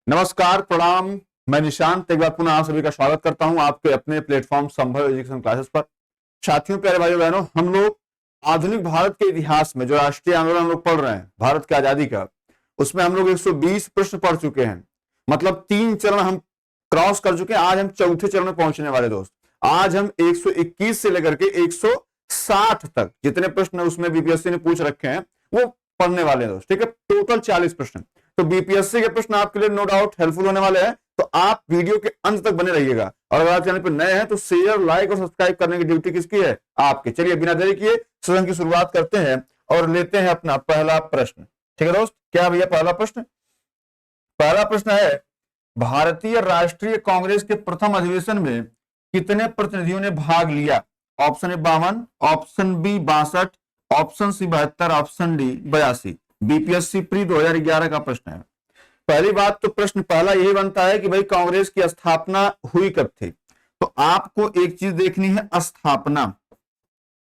नमस्कार, प्रणाम। मैं निशांत एक बार पुनः आप सभी का स्वागत करता हूं आपके अपने प्लेटफॉर्म संभव एजुकेशन क्लासेस पर। साथियों, प्यारे भाइयों बहनों, हम लोग आधुनिक भारत के इतिहास में जो राष्ट्रीय आंदोलन हम लोग पढ़ रहे हैं भारत की आजादी का, उसमें हम लोग 120 प्रश्न पढ़ चुके हैं। मतलब 3 चरण हम क्रॉस कर चुके हैं। आज हम चौथे चरण में पहुंचने वाले दोस्त। आज हम 121 से लेकर के 160 तक जितने प्रश्न उसमें बीपीएससी ने पूछ रखे हैं वो पढ़ने वाले हैं दोस्त। ठीक है, टोटल 40 प्रश्न। तो बीपीएससी के प्रश्न आपके लिए नो डाउट हेल्पफुल होने वाले हैं, तो आप वीडियो के अंत तक बने रहिएगा। और अगर आप चैनल पर नए हैं तो शेयर, लाइक और सब्सक्राइब करने की ड्यूटी किसकी है? आपके। चलिए बिना देरी किए सदन की शुरुआत करते हैं और लेते हैं अपना पहला प्रश्न। ठीक है दोस्त, क्या भैया पहला प्रश्न? पहला प्रश्न है, भारतीय राष्ट्रीय कांग्रेस के प्रथम अधिवेशन में कितने प्रतिनिधियों ने भाग लिया? Option A 52, option B 62, option C 72, option D 82। BPSC pre 2011 का प्रश्न है। पहली बात तो प्रश्न पहला यही बनता है कि भाई कांग्रेस की स्थापना हुई कब थी? तो आपको एक चीज देखनी है, स्थापना।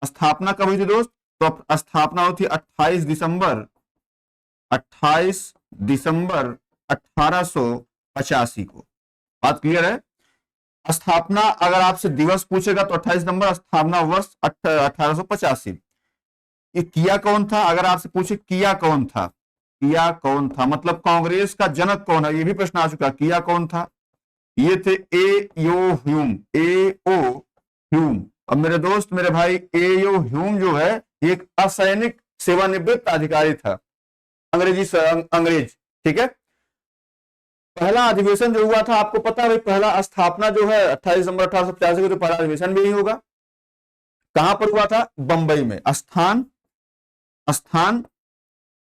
स्थापना कब हुई थी दोस्त? तो स्थापना हुई थी 28 दिसंबर 1885 को। बात क्लियर है? स्थापना अगर आपसे दिवस पूछेगा तो 28 नंबर, स्थापना वर्ष 1885। ये किया कौन था? अगर आपसे पूछे किया कौन था, किया कौन था मतलब कांग्रेस का जनक कौन है, ये भी प्रश्न आ चुका। किया कौन था? ये थे ए यो ह्यूम, ए ओ ह्यूम। और मेरे दोस्त, मेरे भाई, ए यो ह्यूम जो है ये एक असैनिक सेवानिवृत्त अधिकारी था, अंग्रेज। ठीक है। पहला अधिवेशन जो हुआ था, आपको पता है भाई, पहला स्थापना जो है 28 नवंबर 1885 को, तो पहला अधिवेशन भी यही होगा। कहां पर हुआ था? बंबई में। स्थान स्थान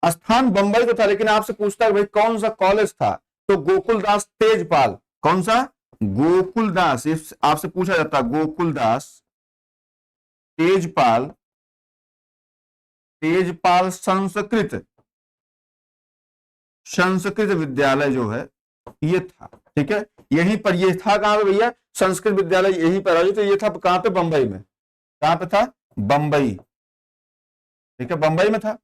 स्थान बंबई तो था, लेकिन आपसे पूछता है भाई कौन सा कॉलेज था, तो गोकुलदास तेजपाल। कौन सा? गोकुलदास। आपसे पूछा जाता, गोकुलदास तेजपाल, तेजपाल संस्कृत विद्यालय जो है ये था। ठीक है, यहीं पर ये था। कहां पे भैया? संस्कृत विद्यालय यहीं पर है। तो ये था कहां पे? बंबई में। कहां पे था? बंबई। ठीक है, बंबई में था।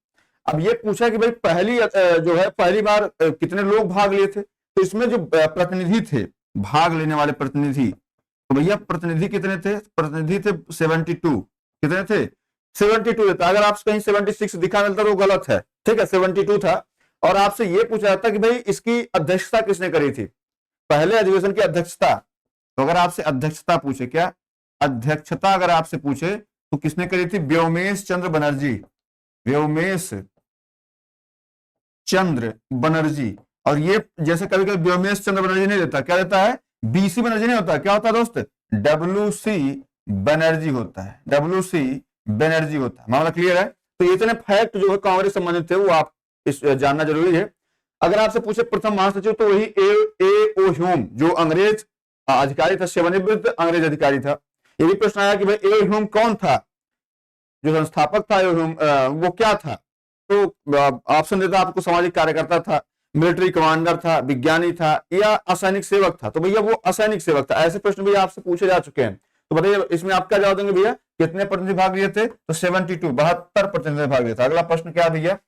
अब ये पूछा कि भाई पहली जो है पहली बार कितने लोग भाग लिए थे? तो इसमें जो प्रतिनिधि थे, भाग लेने वाले प्रतिनिधि, तो भैया प्रतिनिधि कितने थे? प्रतिनिधि थे 72। कितने थे? 72 था। अगर आपसे कहीं 76 दिखा मिलता तो गलत है। ठीक है, 72 था। और आपसे यह पूछा जाता कि भाई इसकी अध्यक्षता किसने करी थी, पहले अधिवेशन की अध्यक्षता? तो अगर आपसे अध्यक्षता पूछे, क्या अध्यक्षता अगर आपसे पूछे तो किसने करी थी? व्योमेश चंद्र बनर्जी। व्योमेश चंद्र बनर्जी। और ये जैसे कभी कभी व्योमेश चंद्र बनर्जी नहीं देता, क्या देता है? बीसी बनर्जी नहीं होता, क्या होता है दोस्त? डब्ल्यू सी बनर्जी होता है। डब्ल्यू सी बनर्जी होता है। मामला क्लियर है? तो ये इतने फैक्ट जो है कांग्रेस संबंधित थे वो आप जानना जरूरी है। अगर आपसे पूछे प्रथम महासचिव, तो वही ए ओ ह्यूम, जो अंग्रेज अधिकारी था, सेवानिवृत्त अंग्रेज अधिकारी था। ये भी प्रश्न आया कि भाई ए ह्यूम कौन था, जो संस्थापक था वो क्या था? तो ऑप्शन देता आपको, सामाजिक कार्यकर्ता था, मिलिट्री कमांडर था, विज्ञानी था, या असैनिक सेवक था? तो भैया वो असैनिक सेवक था। ऐसे प्रश्न भी आपसे पूछे जा चुके हैं। तो बताइए इसमें आप क्या जवाब देंगे भैया? कितने प्रतिनिधि भाग लिए थे? तो 72, 72 प्रतिनिधि भाग लिए थे। अगला प्रश्न क्या भैया?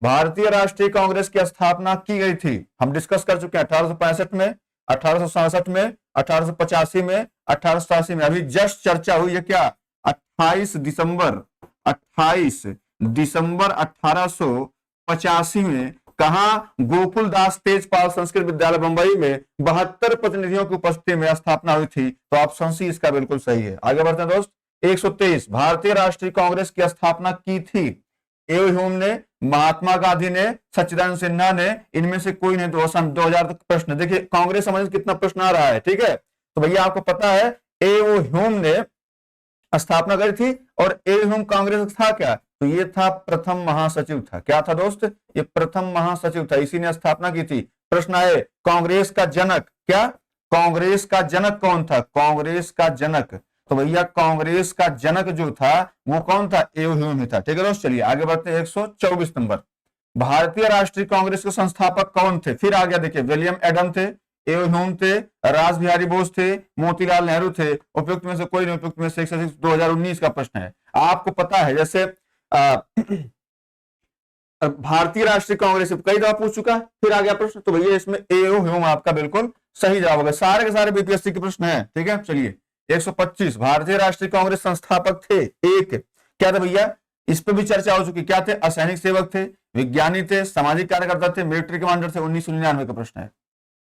भारतीय राष्ट्रीय कांग्रेस की स्थापना की गई थी, हम डिस्कस कर चुके हैं, 1865 में, 1867 में, 1885 में, 1887 में। अभी जस्ट चर्चा हुई है क्या? 28 दिसंबर 28 दिसंबर 1885 में। कहा? गोकुलदास तेजपाल संस्कृत विद्यालय बंबई में 72 प्रतिनिधियों की उपस्थिति में स्थापना हुई थी। तो ऑप्शन सी इसका बिल्कुल सही है। आगे बढ़ते हैं दोस्त। 123, भारतीय राष्ट्रीय कांग्रेस की स्थापना की थी ए ह्यूम ने, महात्मा गांधी ने, सच्चिदानंद सिन्हा ने, इनमें से कोई नहीं। तो सन 2000 तक प्रश्न देखिए, कांग्रेस संबंधित कितना प्रश्न आ रहा है। ठीक है, तो भैया आपको पता है ए ओ ह्यूम ने स्थापना करी थी। और ए ह्यूम कांग्रेस था क्या? तो ये था प्रथम महासचिव था। क्या था दोस्त? ये प्रथम महासचिव था, इसी ने स्थापना की थी। प्रश्न आए, कांग्रेस का जनक क्या? कांग्रेस का जनक कौन था? कांग्रेस का जनक, तो भैया कांग्रेस का जनक जो था वो कौन था? ए ह्यूम ही था। ठीक है दोस्त, चलिए आगे बढ़ते हैं। 124 नंबर, भारतीय राष्ट्रीय कांग्रेस के संस्थापक कौन थे? फिर आ गया, देखिए, विलियम एडम थे, ए ह्यूम थे, रास बिहारी बोस थे, मोतीलाल नेहरू थे। उपयुक्त में से कोई नहीं। उपयुक्त में से 2019 का प्रश्न है। आपको पता है जैसे भारतीय राष्ट्रीय कांग्रेस कई दफा पूछ चुका है, फिर आ गया प्रश्न, तो भैया इसमें एओ ह्यूम आपका बिल्कुल सही जवाब होगा। सारे के सारे बीपीएससी के प्रश्न हैं, ठीक है। चलिए 125, भारतीय राष्ट्रीय कांग्रेस संस्थापक थे एक, क्या था भैया, इस पर भी चर्चा हो चुकी, क्या थे, असैनिक सेवक थे, विज्ञानी थे, सामाजिक कार्यकर्ता थे, मिलिट्री कमांडर थे। 1999 का प्रश्न है,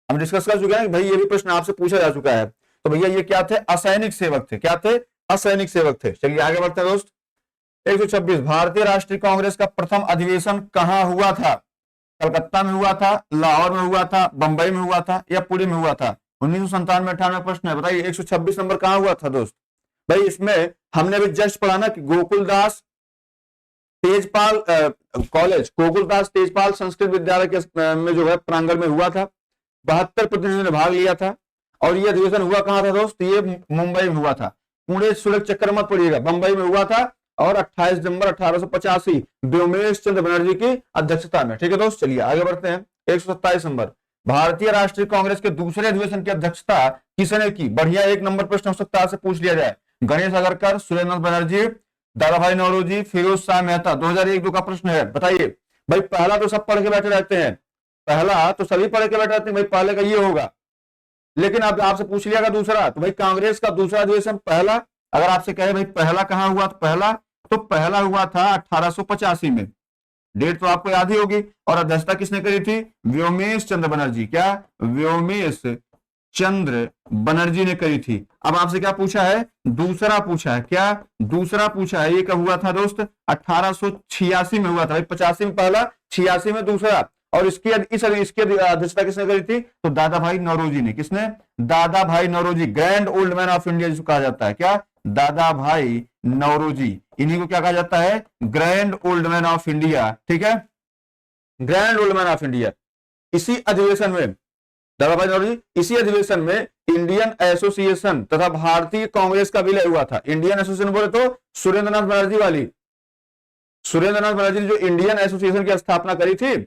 हम डिस्कस कर चुके हैं भाई, ये भी प्रश्न आपसे पूछा जा चुका है। तो भैया ये क्या थे, असैनिक सेवक थे, क्या थे, असैनिक सेवक थे। चलिए आगे बढ़ते हैं दोस्त। 126, भारतीय राष्ट्रीय कांग्रेस का प्रथम अधिवेशन कहां हुआ था, कलकत्ता में हुआ था, लाहौर में हुआ था, बंबई में हुआ था, या पुणे में हुआ था। 1997-98 प्रश्न है, बताइए 126 नंबर कहां हुआ था दोस्त। भाई इसमें हमने अभी जस्ट पढ़ा ना कि गोकुलदास तेजपाल कॉलेज, गोकुलदास तेजपाल संस्कृत विद्यालय के में जो है प्रांगण में हुआ था, 72 प्रतिनिधियों ने भाग लिया था। और ये अधिवेशन हुआ कहां था दोस्त, ये मुंबई में हुआ था। पुणे सूरज चक्कर मत पड़िएगा, बंबई में हुआ था, और 28 दिसंबर 1885 व्योमेश चंद्र बनर्जी की अध्यक्षता में, ठीक है दोस्त। चलिए आगे बढ़ते हैं। 127 नंबर, भारतीय राष्ट्रीय कांग्रेस के दूसरे अधिवेशन की अध्यक्षता किसने की। बढ़िया एक नंबर प्रश्न हो सकता है, पूछ लिया जाए। गणेश अगरकर, सुरेंद्र बनर्जी, दादा भाई नौरोजी, फिरोज शाह मेहता। 2001-2 का प्रश्न है, बताइए। भाई पहला तो सब पढ़ के बैठे रहते हैं, पहला तो सभी पढ़ के बैठे रहते हैं, भाई पहले का ये होगा। लेकिन अब आपसे पूछ लिया दूसरा, तो भाई कांग्रेस का दूसरा अधिवेशन पहला, अगर आपसे कहे भाई पहला कहां हुआ, तो पहला हुआ था 1885 में, डेट तो आपको याद ही होगी। और अध्यक्षता किसने करी थी, व्योमेश चंद्र बनर्जी, क्या, व्योमेश चंद्र बनर्जी ने करी थी। अब आपसे क्या पूछा है, दूसरा पूछा है, क्या, दूसरा पूछा है। ये कब हुआ था दोस्त, 1886 में हुआ था। भाई 85 में पहला, 86 में दूसरा। और इसकी अध्यक्षता किसने करी थी, तो दादा भाई नौरोजी ने। किसने, Dadabhai Naoroji, grand old man of India जिसको कहा जाता है, क्या, दादा भाई नौरोजी, इन्हीं को क्या कहा जाता है, grand old man of India, ठीक है, grand old man of India. इसी अधिवेशन में दादा भाई नौरोजी, इसी अधिवेशन में इंडियन एसोसिएशन तथा भारतीय कांग्रेस का विलय हुआ था। इंडियन एसोसिएशन बोले तो सुरेंद्रनाथ बनर्जी वाली, सुरेंद्रनाथ बनर्जी ने जो इंडियन एसोसिएशन की स्थापना करी थी,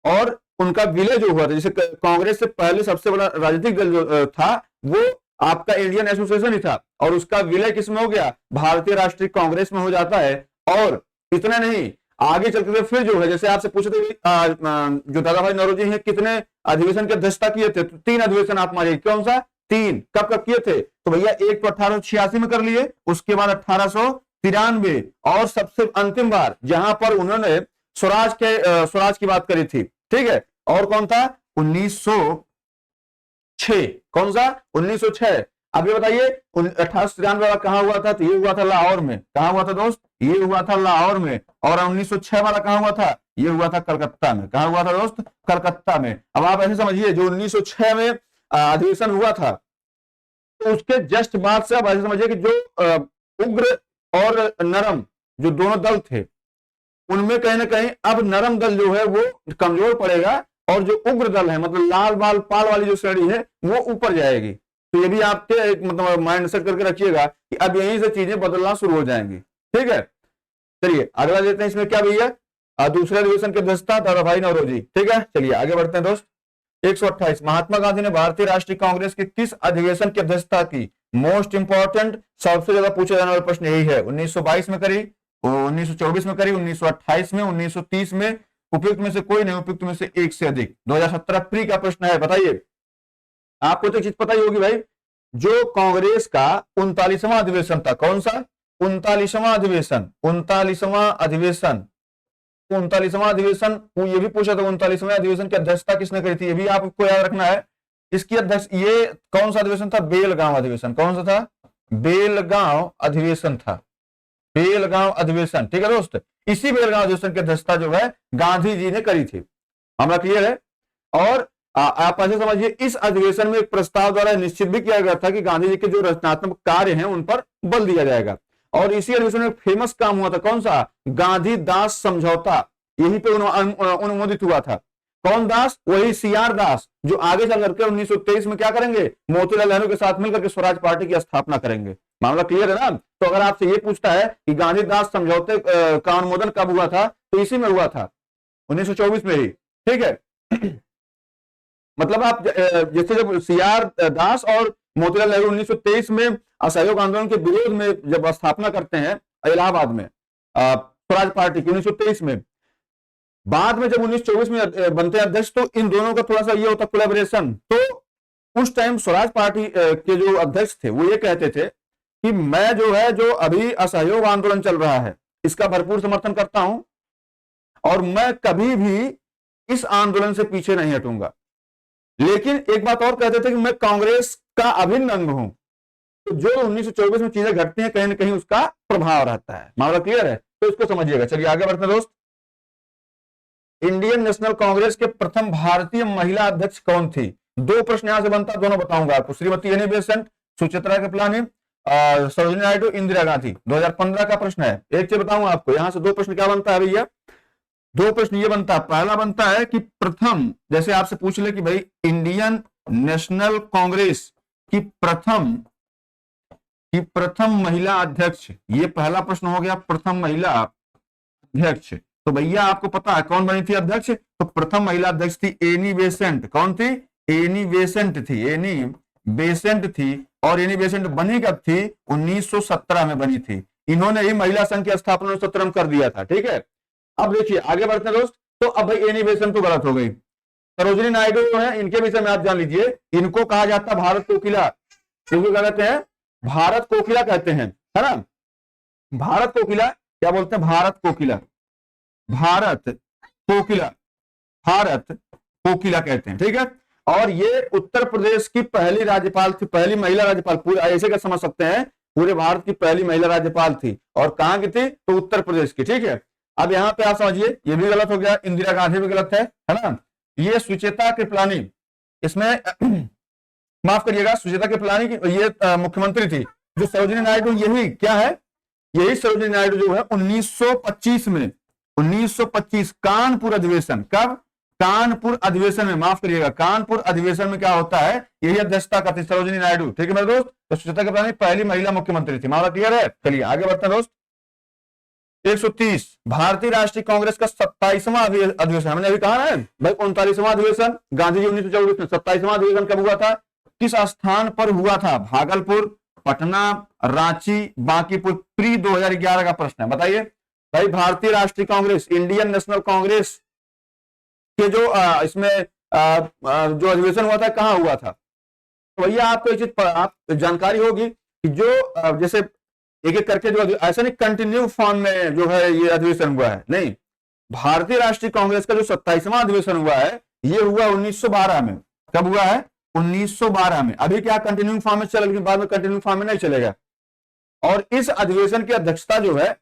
और उनका विलय जो हुआ था, जैसे कांग्रेस से पहले सबसे बड़ा राजनीतिक दल जो था वो आपका इंडियन एसोसिएशन ही था, और उसका विलय किसमें हो गया, भारतीय राष्ट्रीय कांग्रेस में हो जाता है। और इतना नहीं, आगे चलते फिर जो है, जैसे आपसे पूछे थे जो दादा भाई नौरोजी हैं कितने अधिवेशन की अध्यक्षता किए थे, तो 3 अधिवेशन आप मानिए, कौन सा, 3, कब कब किए थे, तो भैया एक तो 1886 में कर लिए, उसके बाद 1893, और सबसे अंतिम बार जहां पर उन्होंने स्वराज की बात करी थी, ठीक है, और कौन था, 1906, कौन सा, 1906। अब ये बताइए 1893 वाला कहां हुआ था, तो ये हुआ था लाहौर में। कहां हुआ था दोस्त, ये हुआ था लाहौर में। और 1906 वाला कहां हुआ था, ये हुआ था कलकत्ता में। कहां हुआ था दोस्त, कलकत्ता में। अब आप ऐसे समझिए, जो 1906 में अधिवेशन हुआ था, तो उसके जस्ट बाद से आप ऐसे समझिए कि जो उग्र और नरम जो दोनों दल थे, उनमें कहीं ना कहीं अब नरम दल जो है वो कमजोर पड़ेगा, और जो उग्र दल है, मतलब लाल बाल पाल वाली जो श्रेणी है वो ऊपर जाएगी। तो ये भी आपके एक मतलब माइंड सेट करके रखिएगा कि अब यहीं से चीजें बदलना शुरू हो जाएंगी, ठीक है। चलिए अगला देते हैं, इसमें क्या भैया, दूसरे अधिवेशन की अध्यक्षता दादा भाई नौरोजी, ठीक है। चलिए आगे बढ़ते हैं दोस्त। 128, महात्मा गांधी ने भारतीय राष्ट्रीय कांग्रेस के किस अधिवेशन की अध्यक्षता की। मोस्ट इंपॉर्टेंट, सबसे ज्यादा पूछा जाने वाला प्रश्न यही है। 1922 में करी, 1924 में करी, 1928 में, 1930 में, उपयुक्त में से कोई नहीं, उपयुक्त में से एक से अधिक। 2017 प्री का प्रश्न है, बताइए। आपको तो चीज पता ही होगी भाई, जो कांग्रेस का 39वां अधिवेशन था, कौन सा, 39वां अधिवेशन, 39वां अधिवेशन, 39वां अधिवेशन, ये भी पूछा था 39वें अधिवेशन की अध्यक्षता किसने करी थी, ये भी आपको याद रखना है। इसकी अध्यक्ष, ये कौन सा अधिवेशन था, बेलगांव अधिवेशन। कौन सा था, बेलगांव अधिवेशन था, बेलगांव अधिवेशन, ठीक है दोस्त। इसी बेलगांव अधिवेशन की अध्यक्षता जो है गांधी जी ने करी थी। हमारा क्लियर है। और आप ऐसे समझिए, इस अधिवेशन में एक प्रस्ताव द्वारा निश्चित भी किया गया था कि गांधी जी के जो रचनात्मक कार्य हैं उन पर बल दिया जाएगा। और इसी अधिवेशन में फेमस काम हुआ था, कौन सा, गांधी दास समझौता, यहीं पे अनुमोदित हुआ था। कौन दास, वही सीआर दास, जो आगे चल करके 1923 में क्या करेंगे, मोतीलाल नेहरू के साथ मिलकर के स्वराज पार्टी की स्थापना करेंगे। मामला क्लियर है ना। तो अगर आपसे ये पूछता है कि गांधी दास समझौते का अनुमोदन कब हुआ था, तो इसी में हुआ था, 1924 में ही, ठीक है। मतलब आप जैसे जब सीआर दास और मोतीलाल नेहरू 1923 में असहयोग आंदोलन के विरोध में जब स्थापना करते हैं इलाहाबाद में स्वराज पार्टी की 1923 में, बाद में जब 1924 में बनते हैं अध्यक्ष तो इन दोनों का थोड़ा सा ये होता कोलैबोरेशन। तो उस टाइम स्वराज पार्टी के जो अध्यक्ष थे वो ये कहते थे कि मैं जो है जो अभी असहयोग आंदोलन चल रहा है इसका भरपूर समर्थन करता हूं और मैं कभी भी इस आंदोलन से पीछे नहीं हटूंगा। लेकिन एक बात और कहते थे कि मैं कांग्रेस का अभिन्न अंग हूं। तो जो 1924 में चीजें घटती हैं कहीं ना कहीं उसका प्रभाव रहता है। मामला क्लियर है? तो इसको समझिएगा। चलिए आगे बढ़ते हैं दोस्त। इंडियन नेशनल कांग्रेस के प्रथम भारतीय महिला अध्यक्ष कौन थी? दो प्रश्न यहां से बनता, दोनों बताऊंगा आपको। Shrimati Annie Besant, Suchitra Kripalani, Sarojini Naidu, Indira Gandhi. 2015 का प्रश्न है। एक चीज बताऊंगा आपको, यहां से दो प्रश्न क्या बनता है भैया? दो प्रश्न ये बनता है। पहला बनता है कि प्रथम, जैसे आपसे पूछ ले कि भाई इंडियन नेशनल कांग्रेस की प्रथम महिला अध्यक्ष, ये पहला प्रश्न हो गया। प्रथम महिला अध्यक्ष, तो भैया आपको पता है कौन बनी थी अध्यक्ष? तो प्रथम महिला अध्यक्ष थी एनी बेसेंट। कौन थी? एनी बेसेंट थी। एनी बेसेंट थी। और एनी बेसेंट बनी कब थी? 1917 में बनी थी। इन्होंने ही महिला संघ की स्थापना 1917 में कर दिया था। ठीक है, अब देखिए आगे बढ़ते हैं दोस्त। तो अब भाई एनी बेसेंट तो गलत हो गई। सरोजिनी नायडू जो है इनके विषय में आप जान लीजिए, इनको कहा जाता है भारत कोकिला। क्योंकि क्या कहते हैं? भारत कोकिला कहते हैं, है ना? भारत कोकिला क्या बोलते हैं? भारत कोकिला। भारत कोकिला, भारत कोकिला कहते हैं। ठीक है, और ये उत्तर प्रदेश की पहली राज्यपाल थी, पहली महिला राज्यपाल। पूरे ऐसे क्या समझ सकते हैं, पूरे भारत की पहली महिला राज्यपाल थी। और कहां की थी? तो उत्तर प्रदेश की। ठीक है, अब यहां पे आप समझिए, ये भी गलत हो गया। इंदिरा गांधी भी गलत है ना? ये सुचेता कृपलानी, इसमें माफ करिएगा, सुचेता कृपलानी की ये मुख्यमंत्री थी। जो सरोजिनी नायडू, यही क्या है? यही सरोजिनी नायडू जो है 1925 में, 1925 कानपुर अधिवेशन, कब? कानपुर अधिवेशन में, माफ करिएगा, कानपुर अधिवेशन में क्या होता है? यही अध्यक्षता करती सरोजिनी नायडू। ठीक है मेरे दोस्त, तो सुचेता कृपलानी पहली महिला मुख्यमंत्री थी। मामला क्लियर है? चलिए आगे बढ़ते हैं दोस्त। 130 भारतीय राष्ट्रीय कांग्रेस का 27वां अधिवेशन, हमने अभी कहा है भाई 39वां अधिवेशन गांधी जी 1924 में। 27वां अधिवेशन कब हुआ था? किस स्थान पर हुआ था? भागलपुर, पटना, रांची, बांकीपुर। प्री 2011 का प्रश्न है, बताइए भाई। भारतीय राष्ट्रीय कांग्रेस, इंडियन नेशनल कांग्रेस के जो इसमें जो अधिवेशन हुआ था कहां हुआ था? तो भैया आपको एक चीज आप जानकारी होगी कि जो जैसे एक एक करके जो ऐसा नहीं कंटिन्यू फॉर्म में जो है ये अधिवेशन हुआ है, नहीं। भारतीय राष्ट्रीय कांग्रेस का जो 27वां अधिवेशन हुआ है ये हुआ 1912 में। कब हुआ है? 1912 में। अभी क्या कंटिन्यू फॉर्म में चलेगा, लेकिन बाद में कंटिन्यू फॉर्म में नहीं चलेगा। और इस अधिवेशन की अध्यक्षता जो है,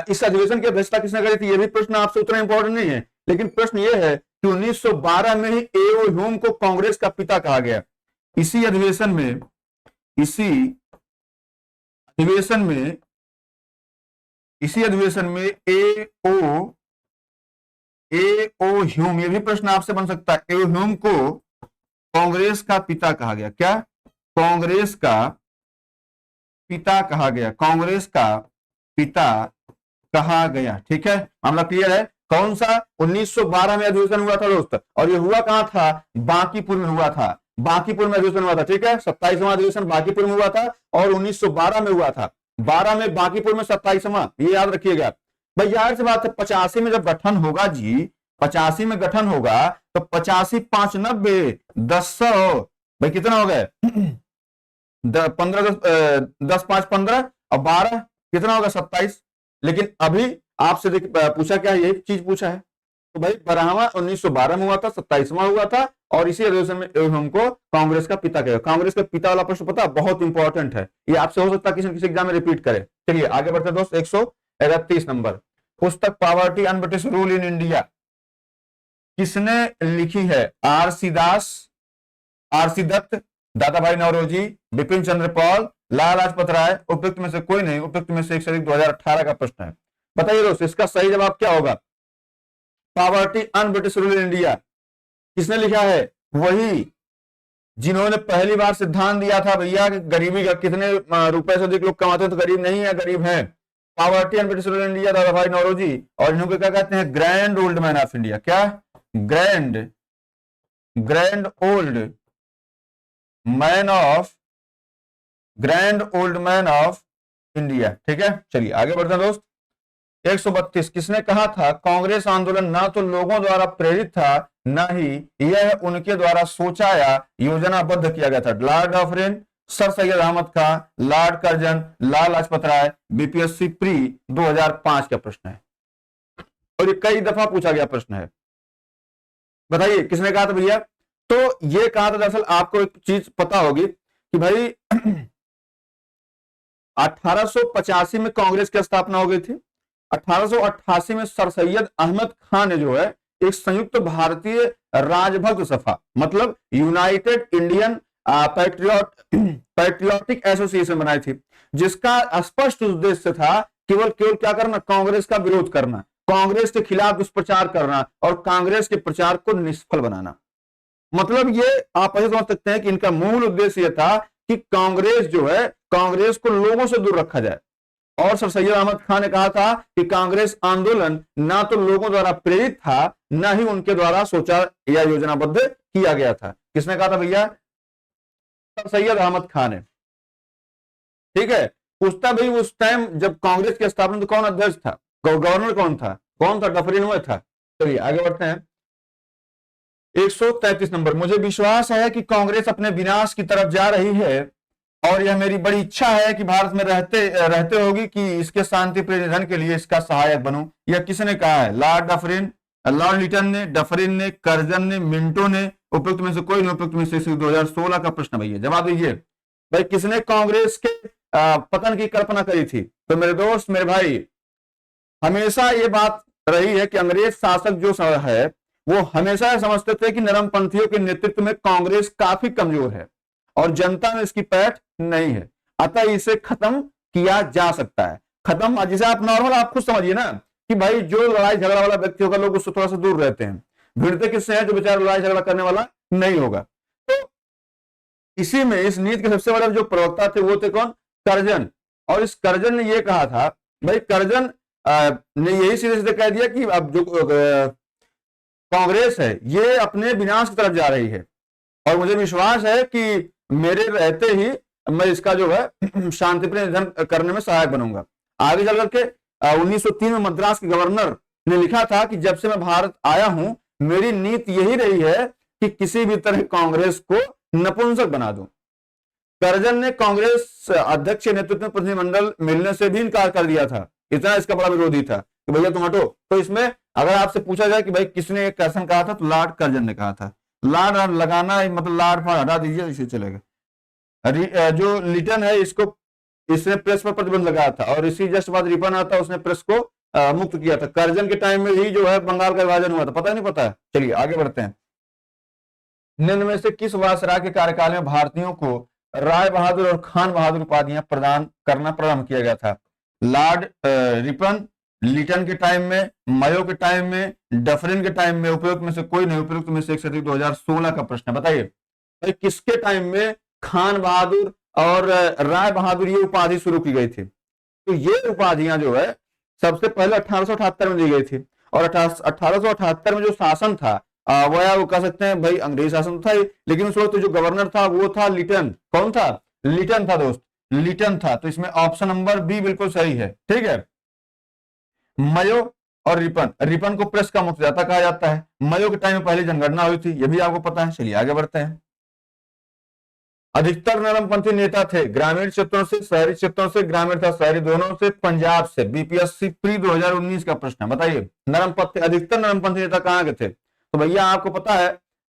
इस अधिवेशन की अध्यक्षता किसने करी थी? ये भी प्रश्न आपसे उतना इंपॉर्टेंट नहीं है, लेकिन प्रश्न ये है कि 1912 में ही ए.ओ. ह्यूम को कांग्रेस का पिता कहा गया। इसी अधिवेशन में ए.ओ. ह्यूम, ये भी प्रश्न आपसे बन सकता है। ए.ओ. ह्यूम को कांग्रेस का पिता कहा गया। क्या? कांग्रेस का पिता कहा गया। कांग्रेस का पिता कहा गया। ठीक है, मामला क्लियर है? कौन सा? 1912 में अधिवेशन हुआ था दोस्त, और ये हुआ कहां था? बांकीपुर में हुआ था। बांकीपुर में अधिवेशन हुआ था। ठीक है, 27वां अधिवेशन बांकीपुर में हुआ था और 1912 में हुआ था। 12 में बांकीपुर में, 27वां, ये याद रखिएगा भाई। यार से बात है, 85 में जब गठन होगा जी, 85 में गठन होगा तो 85 5 90 10 भाई कितना हो गए? 15 10 5 15 और 12 कितना होगा? 27। लेकिन अभी आपसे पूछा क्या? ये चीज पूछा है। तो भाई 12वां 1912 में हुआ था, 27वां हुआ था, और इसी अधिवेशन में हमको कांग्रेस का पिता कहेगा। कांग्रेस का पिता वाला प्रश्न पता बहुत इंपॉर्टेंट है, ये आपसे हो सकता है किसी किसी एग्जाम में रिपीट करे। चलिए आगे बढ़ते हैं दोस्त। 131 नंबर पुस्तक poverty and British rule in India किसने लिखी है? आर.सी. दास, आर.सी. दत्त, दादा भाई नौरोजी, बिपिन चंद्र पॉल, लाला लाजपत राय। उपयुक्त में से कोई नहीं, उपयुक्त में से एक से अधिक। 2018 का प्रश्न है। बताइए दोस्त इसका सही जवाब क्या होगा? Poverty and British rule in India किसने लिखा है? वही जिन्होंने पहली बार सिद्धांत दिया था भैया कि गरीबी का कितने रुपए से अधिक लोग कमाते हैं तो गरीब नहीं है, गरीब है। Poverty and British rule in India, Dadabhai Naoroji. और इन्होंने क्या कहते हैं? Grand old man of India. क्या? Grand old man of India. ठीक है, चलिए आगे बढ़ते हैं दोस्त। 132 किसने कहा था कांग्रेस आंदोलन ना तो लोगों द्वारा प्रेरित था न ही यह उनके द्वारा सोचा या योजनाबद्ध किया गया था? Lord Dufferin, Sir Syed Ahmad Khan, Lord Curzon, Lala Lajpat Rai. BPSC pre 2005 का प्रश्न है और ये कई दफा पूछा गया प्रश्न है। बताइए किसने कहा था भैया? तो ये कहा था, दरअसल आपको एक चीज पता होगी कि भाई 1885 में कांग्रेस की स्थापना हो गई थी। 1888 में सर सैयद अहमद खान ने जो है एक संयुक्त भारतीय राजभक्त सभा मतलब यूनाइटेड इंडियन पैट्रियोटिक एसोसिएशन बनाई थी, जिसका स्पष्ट उद्देश्य था केवल क्या करना, कांग्रेस का विरोध करना, कांग्रेस के खिलाफ दुष्प्रचार करना और कांग्रेस के प्रचार को निष्फल बनाना। मतलब ये आप ऐसे समझ सकते हैं कि इनका मूल उद्देश्य यह था कि कांग्रेस जो है, कांग्रेस को लोगों से दूर रखा जाए। और सर सैयद अहमद खान ने कहा था कि कांग्रेस आंदोलन ना तो लोगों द्वारा प्रेरित था न ही उनके द्वारा सोचा या योजनाबद्ध किया गया था। किसने कहा था भैया? सर सैयद अहमद खान ने। ठीक है, पूछता भाई उस टाइम जब कांग्रेस की स्थापना तो कौन अध्यक्ष था, गवर्नर कौन था? डफरिन हुआ था। चलिए आगे बढ़ते हैं। 133 नंबर, मुझे विश्वास है कि कांग्रेस अपने विनाश की तरफ जा रही है और यह मेरी बड़ी इच्छा है कि भारत में रहते होगी कि इसके शांतिप्रिय निधन के लिए इसका सहायक बनूं। यह किसने कहा है? लॉर्ड डफरिन, लॉर्ड लिटन ने, डफरिन ने, कर्जन ने, मिंटो ने, उपयुक्त में से कोई नहीं। उपयुक्त में से 2016 का प्रश्न भैया, जवाब दीजिए भाई। किसने कांग्रेस के पतन की कल्पना करी थी? तो मेरे दोस्त, मेरे भाई, हमेशा ये बात रही है कि अंग्रेज शासक जो है वो हमेशा समझते थे कि नरमपंथियों के नेतृत्व में कांग्रेस काफी कमजोर है और जनता में इसकी पैठ नहीं है, अतः इसे खत्म किया जा सकता है। खत्म जैसे आप नॉर्मल आप खुद समझिए ना कि भाई जो लड़ाई झगड़ा वाला व्यक्ति होगा लोग उससे थोड़ा सा दूर रहते हैं, भिड़ते किससे हैं? जो बेचारा लड़ाई झगड़ा करने वाला नहीं होगा। तो इसी में इस नीति के सबसे बड़े जो प्रवक्ता थे वो थे कौन? कर्जन। और इस कर्जन ने यह कहा था, भाई कर्जन ने यही सीधे सीधे कह दिया कि अब जो कांग्रेस है ये अपने विनाश की तरफ जा रही है और मुझे विश्वास है कि मेरे रहते ही मैं इसका जो है शांतिप्रिय निधन करने में सहायक बनूंगा। आगे चल करके 1903 में मद्रास के गवर्नर ने लिखा था कि जब से मैं भारत आया हूं मेरी नीति यही रही है कि किसी भी तरह कांग्रेस को नपुंसक बना दूं। कर्जन ने कांग्रेस अध्यक्ष के नेतृत्व में प्रतिनिधिमंडल मिलने से भी इनकार कर दिया था, इतना इसका बड़ा विरोधी था कि भैया तुम हटो। तो इसमें अगर आपसे पूछा जाए कि भाई किसने एक कैसन कहा था तो लॉर्ड कर्जन ने कहा था। लॉर्ड लगाना मतलब लॉर्ड पर हटा दीजिए, इसे चलेगा। जो लिटन है इसने प्रेस पर प्रतिबंध लगाया था और इसी जस्ट बाद रिपन आता उसने प्रेस को मुक्त किया था। कर्जन के टाइम में ही जो है बंगाल का विभाजन हुआ था, पता नहीं पता है? चलिए आगे बढ़ते हैं। निम्न में से किस वायसराय के कार्यकाल में भारतीयों को राय बहादुर और खान बहादुर उपाधियां प्रदान करना प्रारंभ किया गया था? लॉर्ड रिपन, लिटन के टाइम में, मयो के टाइम में, डफरिन के टाइम में। उपयुक्त में से कोई नहीं। उपयुक्त में से एक से अधिक 2016 का प्रश्न। बताइए किसके टाइम में खान बहादुर और राय बहादुर ये उपाधि शुरू की गई थी? तो ये उपाधियां जो है सबसे पहले 1878 में दी गई थी और 1878 में जो शासन था वो कह सकते हैं भाई अंग्रेज शासन था, लेकिन उस वक्त जो गवर्नर था वो था लिटन। कौन था? लिटन था दोस्त, लिटन था। तो इसमें ऑप्शन नंबर बी बिल्कुल सही है। ठीक है, मयो और रिपन। रिपन को प्रेस का मुक्तिदाता कहा जाता है। मयो के टाइम में पहली जनगणना हुई थी, यह भी आपको पता है। चलिए आगे बढ़ते हैं। अधिकतर नरमपंथी नेता थे ग्रामीण क्षेत्रों से, शहरी क्षेत्रों से, ग्रामीण था शहरी दोनों से, पंजाब से। बीपीएससी प्री 2019 का प्रश्न है। बताइए अधिकतर नरमपंथी नेता कहां के थे? तो भैया आपको पता है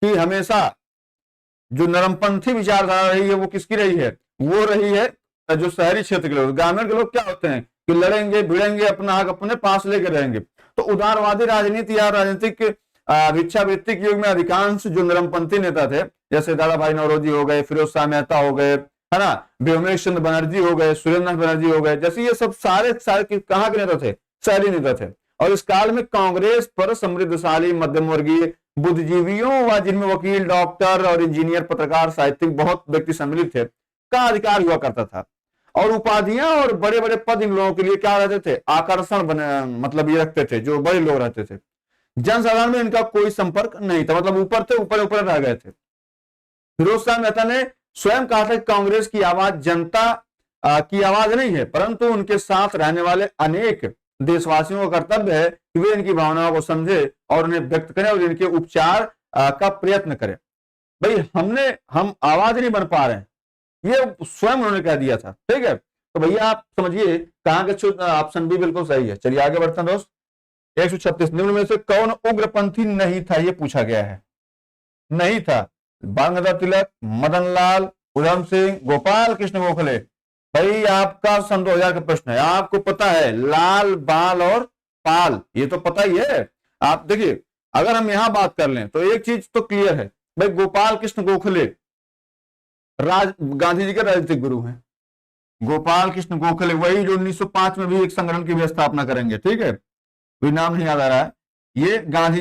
कि हमेशा जो नरमपंथी विचारधारा रही है वो किसकी रही है? वो रही है जो शहरी क्षेत्र के लोग। ग्रामीण के लोग क्या होते हैं कि लड़ेंगे भिड़ेंगे, अपना हक अपने पास लेके रहेंगे। तो उदारवादी राजनीति या राजनीतिक भिक्षावृत्तिक युग में अधिकांश जो नरमपंथी नेता थे, जैसे दादा भाई नौरोजी हो गए, फिरोज शाह मेहता हो गए, है ना, व्योमेश चंद्र बनर्जी हो गए, सुरेंद्र नाथ बनर्जी हो गए, जैसे ये सब सारे कहाँ के नेता थे? शहरी नेता थे। और इस काल में कांग्रेस पर समृद्धशाली मध्यम वर्गीय बुद्धिजीवियों व जिनमें वकील, डॉक्टर और इंजीनियर, पत्रकार, साहित्यिक बहुत व्यक्ति सम्मिलित थे का अधिकार हुआ करता था। और उपाधियां और बड़े बड़े पद इन लोगों के लिए क्या रहते थे? आकर्षण मतलब ये रखते थे जो बड़े लोग रहते थे। जनसाधारण में इनका कोई संपर्क नहीं था, मतलब ऊपर थे, ऊपर ऊपर रह गए थे। फिरोज शाह मेहता ने स्वयं कहा था कि कांग्रेस की आवाज जनता की आवाज नहीं है, परंतु उनके साथ रहने वाले अनेक देशवासियों का कर्तव्य है कि वे इनकी भावनाओं को समझे और उन्हें व्यक्त करें और इनके उपचार का प्रयत्न करें। भाई हम आवाज नहीं बन पा रहे हैं, ये स्वयं उन्होंने कह दिया था। ठीक है, तो भैया आप समझिए कहां के ऑप्शन बी बिल्कुल सही है। चलिए आगे बढ़ते हैं दोस्त। 136 निम्न में से कौन उग्रपंथी नहीं था, ये पूछा गया है। नहीं था बाल गंगाधर तिलक, मदन लाल, उधम सिंह, गोपाल कृष्ण गोखले। भाई आपका सन 2000 का प्रश्न है, आपको पता है लाल, बाल और पाल, ये तो पता ही है। आप देखिए अगर हम यहां बात कर लें तो एक चीज तो क्लियर है भाई, गोपाल कृष्ण गोखले गांधी जी के राजनीतिक गुरु हैं। गोपाल कृष्ण गोखले वही जो 1905 में भी एक संगठन की भी स्थापना करेंगे। ठीक है, कोई नाम नहीं याद आ रहा है। ये गांधी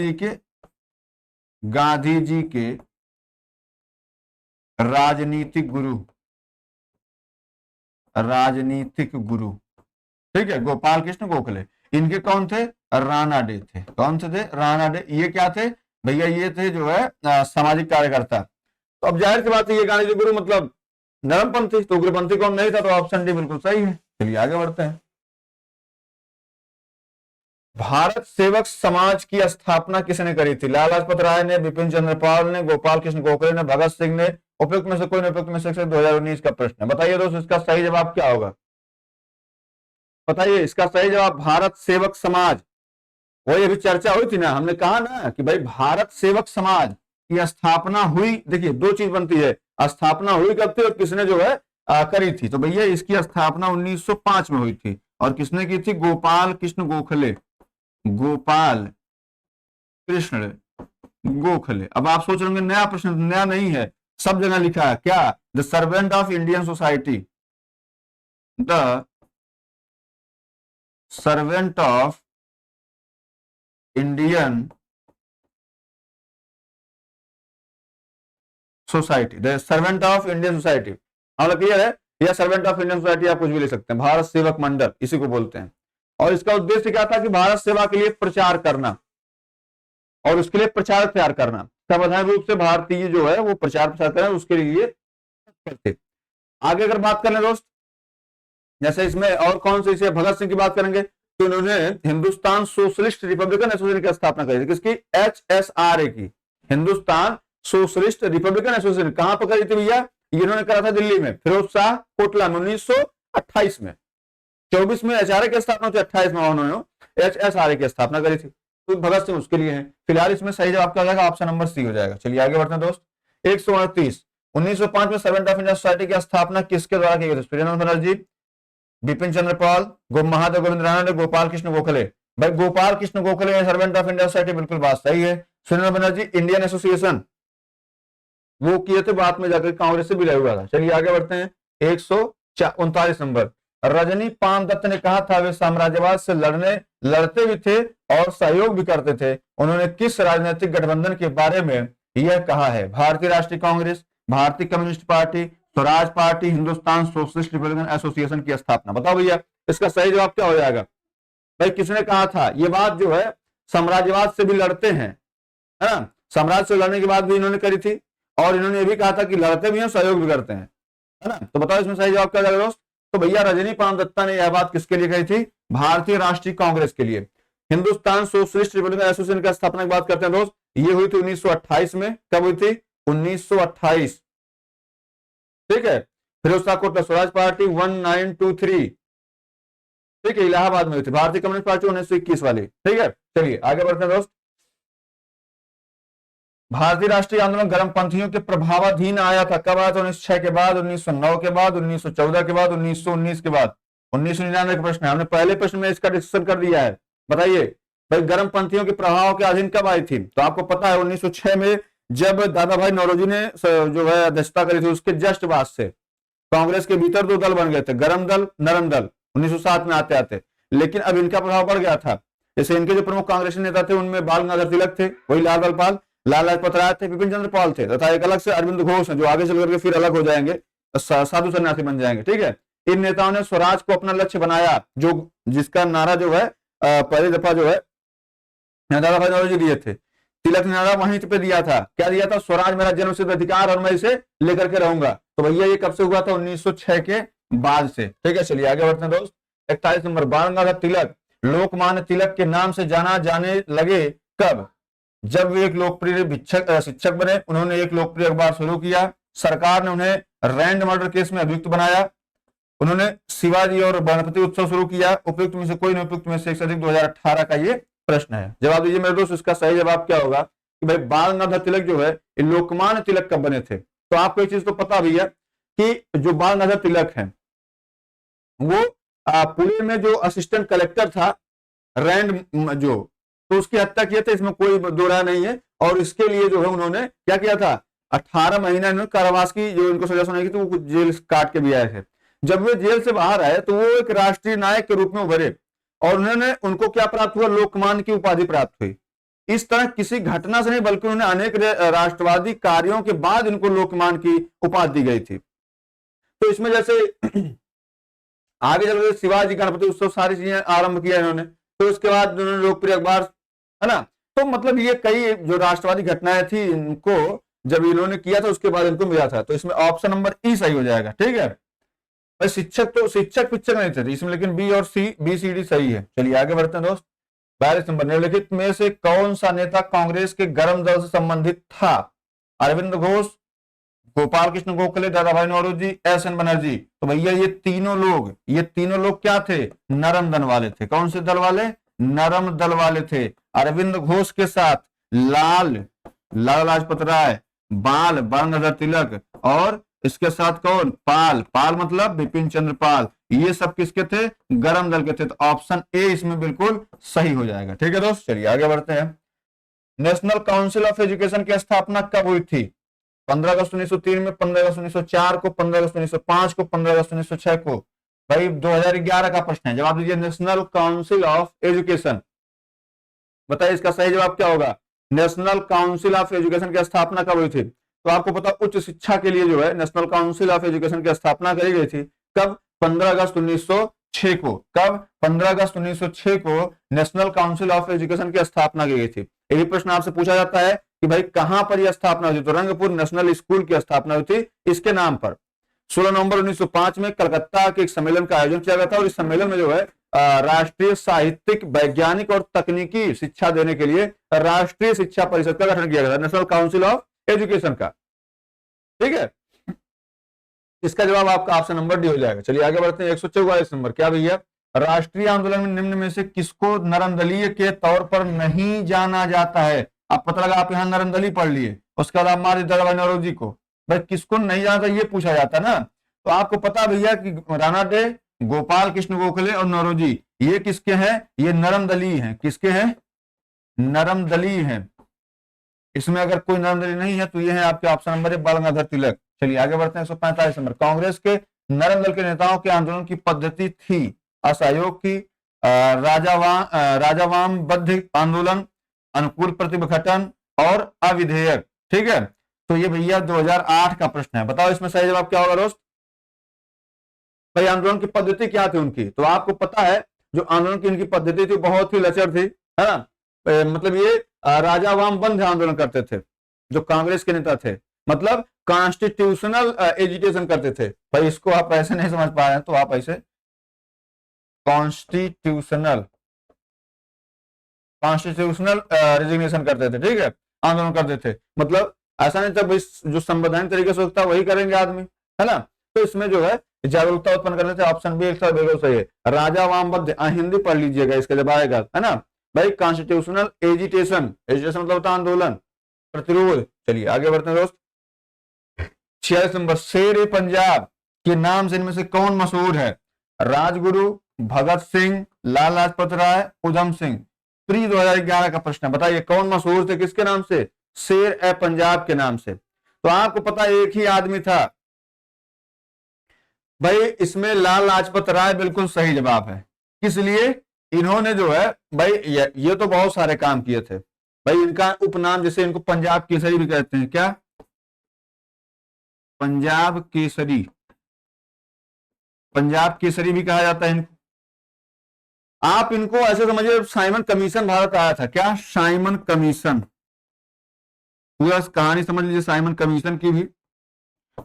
जी के राजनीतिक गुरु। ठीक है, गोपाल कृष्ण गोखले। इनके कौन थे? राणा डे थे। कौन से थे? राणा डे। ये क्या थे भैया? ये थे जो है सामाजिक कार्यकर्ता। तो अब जाहिर सी बात है ये गांधी जी गुरु मतलब नरमपंथी, तो उग्रपंथी कौन नहीं था, तो ऑप्शन डी बिल्कुल सही है। चलिए आगे बढ़ते हैं। भारत सेवक समाज की स्थापना किसने करी थी? लाला लाजपत राय ने, बिपिन चंद्र पाल ने, गोपाल कृष्ण गोखले ने, भगत सिंह ने। उपयुक्त में से कोई नहीं, उपयुक्त में से 2019 का प्रश्न है। बताइए दोस्त इसका सही जवाब क्या होगा? बताइए इसका सही जवाब भारत सेवक समाज। वही अभी चर्चा हुई थी ना, हमने कहा ना कि भाई भारत सेवक समाज की स्थापना हुई। देखिए दो चीज बनती है, स्थापना हुई कब थी और किसने जो है करी थी। तो भैया इसकी स्थापना 1905 में हुई थी और किसने की थी? गोपाल कृष्ण गोखले। गोपाल कृष्ण गोखले। अब आप सोच रहे होंगे नया प्रश्न, नया नहीं है, सब जगह लिखा है। क्या? The servant of Indian society, the servant of Indian society, the servant of Indian society. मतलब क्लियर है, या सर्वेंट ऑफ इंडियन सोसाइटी आप कुछ भी ले सकते हैं। भारत सेवक मंडल इसी को बोलते हैं। और इसका उद्देश्य क्या था कि भारत सेवा के लिए प्रचार करना और उसके लिए प्रचारक तैयार करना। सावधान रूप से भारतीय जो है वो प्रचार प्रसार करें, उसके लिए करते। आगे अगर बात करें दोस्त, जैसे इसमें और कौन से, इसे भगत सिंह की बात करेंगे तो उन्होंने हिंदुस्तान सोशलिस्ट रिपब्लिकन एसोसिएशन की स्थापना करी थी। किसकी? HSRA की, हिंदुस्तान सोशलिस्ट रिपब्लिकन एसोसिएशन। कहां पर करी थी भैया? ये इन्होंने करा था दिल्ली में, फिरोज शाह कोटला में 1928 में। 24 में HRA की स्थापना हुई, 28 में उन्होंने HSRA की स्थापना करी थी। तो भगत सिंह उसके लिए है। फिलहाल इसमें सही जवाब क्या हो जाएगा? ऑप्शन नंबर सी हो जाएगा। चलिए आगे बढ़ते हैं दोस्त। 138 1905 में सर्वेंट ऑफ इंडियन सोसाइटी की स्थापना किसके द्वारा की गई थी? सूर्यानंद बनर्जी, बिपिन चंद्र पाल, महादेव गोविंद राणा ने, गोपाल कृष्ण गोखले। भाई Gopal Krishna Gokhale servant of Indian society, बिल्कुल बात सही है। सूर्यानंद बनर्जी इंडियन एसोसिएशन वो किए थे, बाद में जाकर कांग्रेस से विलय हुआ था। चलिए आगे बढ़ते हैं। 139 नंबर। रजनी पान दत्त ने कहा था वे साम्राज्यवाद से लड़ते भी थे और सहयोग भी करते थे। उन्होंने किस राजनीतिक गठबंधन के बारे में यह कहा है? भारतीय राष्ट्रीय कांग्रेस, भारतीय communist party, Swaraj party, Hindustan socialist Republican association की स्थापना। बताओ भैया इसका सही जवाब क्या हो जाएगा? भाई किसने कहा था ये बात जो है साम्राज्यवाद से भी लड़ते हैं, है ना? साम्राज्य से लड़ने की बात भी इन्होंने करी थी और इन्होंने ये भी कहा था कि लड़ते भी हैं, सहयोग भी करते हैं, है ना? तो बताओ इसमें सही जवाब क्या जाएगा दोस्त? तो भैया रजनी पान दत्ता ने यह बात किसके लिए कही थी? भारतीय राष्ट्रीय कांग्रेस के लिए। हिंदुस्तान सोशलिस्ट रिपब्लिकन एसोसिएशन की स्थापना की बात करते हैं दोस्त, ये हुई थी 1928 में। कब हुई थी? 1928। ठीक है, फिरोज शाह कोटला स्वराज पार्टी 1923। ठीक है, इलाहाबाद में हुई थी। भारतीय कम्युनिस्ट पार्टी 1921 वाली। ठीक है, चलिए आगे बढ़ते हैं दोस्त। भारतीय राष्ट्रीय आंदोलन गर्मपंथियों के प्रभावाधीन आया था। कब आया था? 1906 के बाद, 1909 के बाद, 1914 के बाद, 1919 के बाद। 1999 का प्रश्न है, हमने पहले प्रश्न में इसका डिस्कशन कर दिया है। बताइए भाई गर्मपंथियों के प्रभाव के अधीन कब आई थी? तो आपको पता है 1906 में जब दादा भाई नौरोजी ने जो है अध्यक्षता करी थी, उसके जस्ट बाद से कांग्रेस के भीतर दो दल बन गए थे, गर्म दल, नरम दल, 1907 में आते आते। लेकिन अब इनका प्रभाव बढ़ गया था। जैसे इनके जो प्रमुख कांग्रेसी नेता थे उनमें बाल गंगाधर तिलक थे, वही लाल पाल, लाल लाजपत राय थे, विपिन चंद्र पाल थे, तथा एक अलग से अरविंद घोष हैं जो आगे चल करके फिर अलग हो जाएंगे, साधु सन्यासी बन जाएंगे। ठीक है, इन नेताओं ने स्वराज को अपना लक्ष्य बनाया, जो जिसका नारा जो है पहली दफा जो है दादा भाई नौरोजी दिए थे। तिलक ने नारा वहीं पे दिया था, क्या दिया था? स्वराज मेरा जन्मसिद्ध अधिकार और मैं इसे लेकर के रहूंगा। तो भैया ये कब से हुआ था? 1906 के बाद से। ठीक है, चलिए आगे बढ़ते हैं दोस्त। 41 नंबर। बाल गंगाधर तिलक लोकमान्य तिलक के नाम से जाना जाने लगे कब? जब वे एक लोकप्रिय शिक्षक बने, उन्होंने एक लोकप्रिय अखबार शुरू किया, सरकार ने उन्हें रैंड मर्डर केस में अभियुक्त बनाया, उन्होंने शिवाजी और गणपति उत्सव शुरू किया, उपयुक्त में से कोई नहीं, उपयुक्त में से एक से अधिक। 2018 का ये प्रश्न है। जवाब दीजिए मेरे दोस्त। इसका सही जवाब क्या होगा कि भाई बाल गंगाधर तिलक जो है ये लोकमान्य तिलक कब बने थे? तो आपको एक चीज तो पता भैया कि जो बाल गंगाधर तिलक है वो पुणे में जो असिस्टेंट कलेक्टर था रैंड जो, तो उसकी हत्या किया था, इसमें कोई दो राय नहीं है। और इसके लिए जो है उन्होंने क्या किया था, 18 महीना इन्होंने कारावास की जो इनको सजा सुनाई की, तो वो जेल काट के भी आए थे। जब वे जेल से बाहर आए तो वो एक राष्ट्रीय नायक के रूप में उभरे और उन्होंने उनको क्या प्राप्त हुआ, लोकमान्य की उपाधि प्राप्त हुई। इस तरह किसी घटना से नहीं बल्कि उन्हें अनेक राष्ट्रवादी कार्यों के बाद इनको लोकमान्य की उपाधि दी गई थी। तो इसमें जैसे आगे चल शिवाजी गणपति उत्सव सारी चीजें आरंभ किया इन्होंने, तो उसके बाद उन्होंने लोकप्रिय अखबार, है ना। तो मतलब ये कई जो राष्ट्रवादी घटनाएं थी इनको जब इन्होंने किया था उसके बाद इनको मिला था। तो इसमें ऑप्शन नंबर ई सही हो जाएगा। ठीक है भाई, शिक्षक तो शिक्षक नहीं थे इसमें, लेकिन बी और सी, बी सी डी सही है। चलिए आगे बढ़ते हैं दोस्त। 42 नंबर, निम्नलिखित में से कौन सा नेता कांग्रेस के गर्म दल से संबंधित था? अरविंद घोष, गोपाल कृष्ण गोखले, दादा भाई नौरोजी, एस एन बनर्जी। तो भैया ये तीनों लोग क्या थे, नरम दल वाले थे। कौन से दल वाले? नरम दल वाले थे। अरविंद घोष के साथ लाल लाजपत राय, बाल गंगाधर तिलक, और इसके साथ कौन, पाल मतलब बिपिन चंद्र पाल। ये सब किसके थे, गरम दल के थे। तो ऑप्शन ए इसमें बिल्कुल सही हो जाएगा। ठीक है दोस्त, चलिए आगे बढ़ते हैं। नेशनल काउंसिल ऑफ एजुकेशन की स्थापना कब हुई थी? 15 अगस्त 1903 में, 15 अगस्त 1904 को, 15 अगस्त 1905 को, 15 अगस्त 1906 को। भाई 2011 का प्रश्न है। जवाब दीजिए। नेशनल काउंसिल ऑफ एजुकेशन, बताइए इसका सही जवाब क्या होगा। नेशनल काउंसिल ऑफ एजुकेशन की स्थापना कब हुई थी? तो आपको पता उच्च शिक्षा के लिए जो है नेशनल काउंसिल ऑफ एजुकेशन की स्थापना करी गई थी। कब? 15 अगस्त 1906 को। कब? 15 अगस्त 1906 को नेशनल काउंसिल ऑफ एजुकेशन की स्थापना की गई थी। यही प्रश्न आपसे पूछा जाता है कि भाई कहां पर यह स्थापना हुई थी? तो रंगपुर नेशनल स्कूल की स्थापना हुई थी इसके नाम पर। 16 नवंबर 1905 में कलकत्ता के एक सम्मेलन का आयोजन किया गया था और इस सम्मेलन में जो है राष्ट्रीय साहित्यिक, वैज्ञानिक और तकनीकी शिक्षा देने के लिए राष्ट्रीय शिक्षा परिषद का गठन किया गया था, नेशनल काउंसिल ऑफ एजुकेशन का। ठीक है, इसका जवाब आपका ऑप्शन नंबर डी हो जाएगा। चलिए आगे बढ़ते हैं। 144 नंबर, क्या भैया, राष्ट्रीय आंदोलन में निम्न में से किसको नरमदलीय के तौर पर नहीं जाना जाता है? आप पता लगा आप यहाँ नरमदली पढ़ लिए, उसके बाद आप मार दादा नौरोजी को। भाई किसको नहीं जाना था ये पूछा जाता ना। तो आपको पता भैया कि राणा डे, गोपाल कृष्ण गोखले और नौरोजी ये किसके हैं? ये नरमदली हैं। किसके हैं? नरमदली हैं। इसमें अगर कोई नरमदली नहीं है तो ये है आपके ऑप्शन नंबर बाल गंगाधर तिलक। चलिए आगे बढ़ते हैं। 145 नंबर, कांग्रेस के नरम दल के नेताओं के आंदोलन की पद्धति थी असहयोग की, राजावामबद्ध आंदोलन, अनुकूल प्रतिभटन और अविधेयक। ठीक है, तो ये भैया 2008 का प्रश्न है। बताओ इसमें सही जवाब क्या होगा दोस्त? भाई आंदोलन की पद्धति क्या थी उनकी? तो आपको पता है जो आंदोलन की उनकी पद्धति थी बहुत ही लचर थी, है ना। मतलब ये राजावामबद्ध आंदोलन करते थे जो कांग्रेस के नेता थे, मतलब कॉन्स्टिट्यूशनल एजिटेशन करते थे। भाई इसको आप ऐसे नहीं समझ पा रहे हैं तो आप ऐसे कॉन्स्टिट्यूशनल रेजिग्नेशन करते थे। ठीक है, आंदोलन करते थे, मतलब ऐसा नहीं था भाई जो संवैधानिक तरीके से होता है वही करेंगे आदमी, है ना। तो इसमें जो है जागरूकता उत्पन्न करने से ऑप्शन बी बिल्कुल सही है। राजावामबद्ध, हिंदी पढ़ लीजिएगा इसका जब आएगा, है ना भाई। कॉन्स्टिट्यूशनल एजिटेशन, एजिटेशन मतलब होता है आंदोलन, प्रतिरोध। चलिए आगे बढ़ते हैं दोस्त। 46 नंबर, शेर पंजाब के नाम से इनमें से कौन मशहूर है? राजगुरु, भगत सिंह, लाला लाजपत राय, उधम सिंह। प्री 2011 का प्रश्न है, बताइए कौन मशहूर थे किसके नाम से? शेर ए पंजाब के नाम से। तो आपको पता एक ही आदमी था भाई, इसमें लाला लाजपत राय बिल्कुल सही जवाब है। किस लिए? इन्होंने जो है भाई ये तो बहुत सारे काम किए थे भाई। इनका उपनाम जैसे इनको पंजाब केसरी भी कहते हैं। क्या? पंजाब केसरी, पंजाब केसरी भी कहा जाता है इनको। आप इनको ऐसे समझिए साइमन कमीशन भारत आया था। क्या? साइमन कमीशन, पूरा कहानी समझ लीजिए साइमन कमीशन की भी।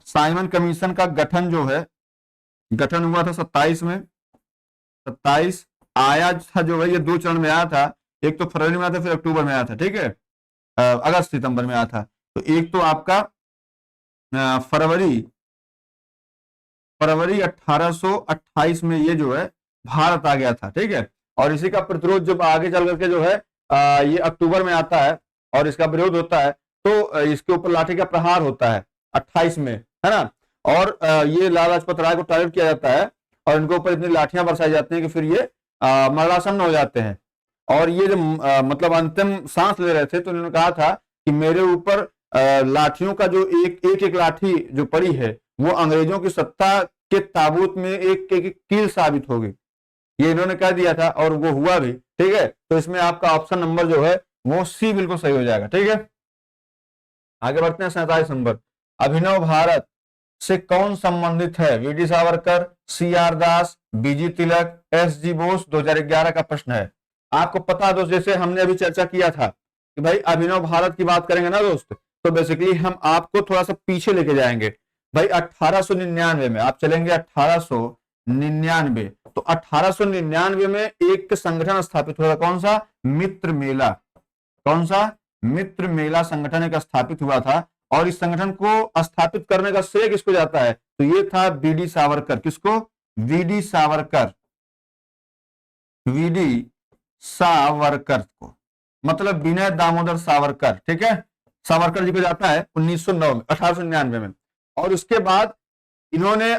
साइमन कमीशन का गठन जो है, गठन हुआ था 27 में, 27 आया था जो है ये 2 चरण में आया था, एक तो फरवरी में आया था, फिर अक्टूबर में आया था, ठीक है, अगस्त सितंबर में आया था। तो एक तो आपका फरवरी फरवरी 1828 में ये जो है भारत आ गया था, ठीक है। और इसी का प्रतिरोध जब आगे चल करके जो है ये अक्टूबर में आता है और इसका विरोध होता है, तो इसके ऊपर लाठी का प्रहार होता है 28 में, है ना। और ये लाला लाजपत राय को टारगेट किया जाता है और इनके ऊपर इतनी लाठियां बरसाई जाती हैं कि फिर ये मरणासन्न हो जाते हैं। और ये जब मतलब अंतिम सांस ले रहे थे तो इन्होंने कहा था कि मेरे ऊपर लाठियों का जो एक लाठी जो पड़ी है वो अंग्रेजों की सत्ता के ताबूत में एक कील साबित होगी, ये इन्होंने कह दिया था और वो हुआ भी, ठीक है। तो इसमें आपका ऑप्शन नंबर जो है वो सी बिल्कुल सही हो जाएगा, ठीक है। आगे बढ़ते हैं 47 नंबर, अभिनव भारत से कौन संबंधित है? वीडी सावरकर, सीआर दास, बीजी तिलक, एसजी बोस। 2011 का प्रश्न है। आपको पता दोस्त, जैसे हमने अभी चर्चा किया था कि भाई अभिनव भारत की बात करेंगे ना दोस्त, तो बेसिकली हम आपको थोड़ा सा पीछे लेके जाएंगे। भाई 1899 में आप चलेंगे, 1899, तो 1899 में एक संगठन स्थापित हुआ, कौन सा? मित्र मेला। कौन सा? मित्र मेला संगठन एक स्थापित हुआ था। और इस संगठन को स्थापित करने का श्रेय किसको जाता है? तो ये था वीडी सावरकर। किसको? वीडी सावरकर। वीडी सावरकर को, मतलब विनय दामोदर सावरकर, ठीक है। सावरकर जी को जाता है 1909 में, 1899 में। और उसके बाद इन्होंने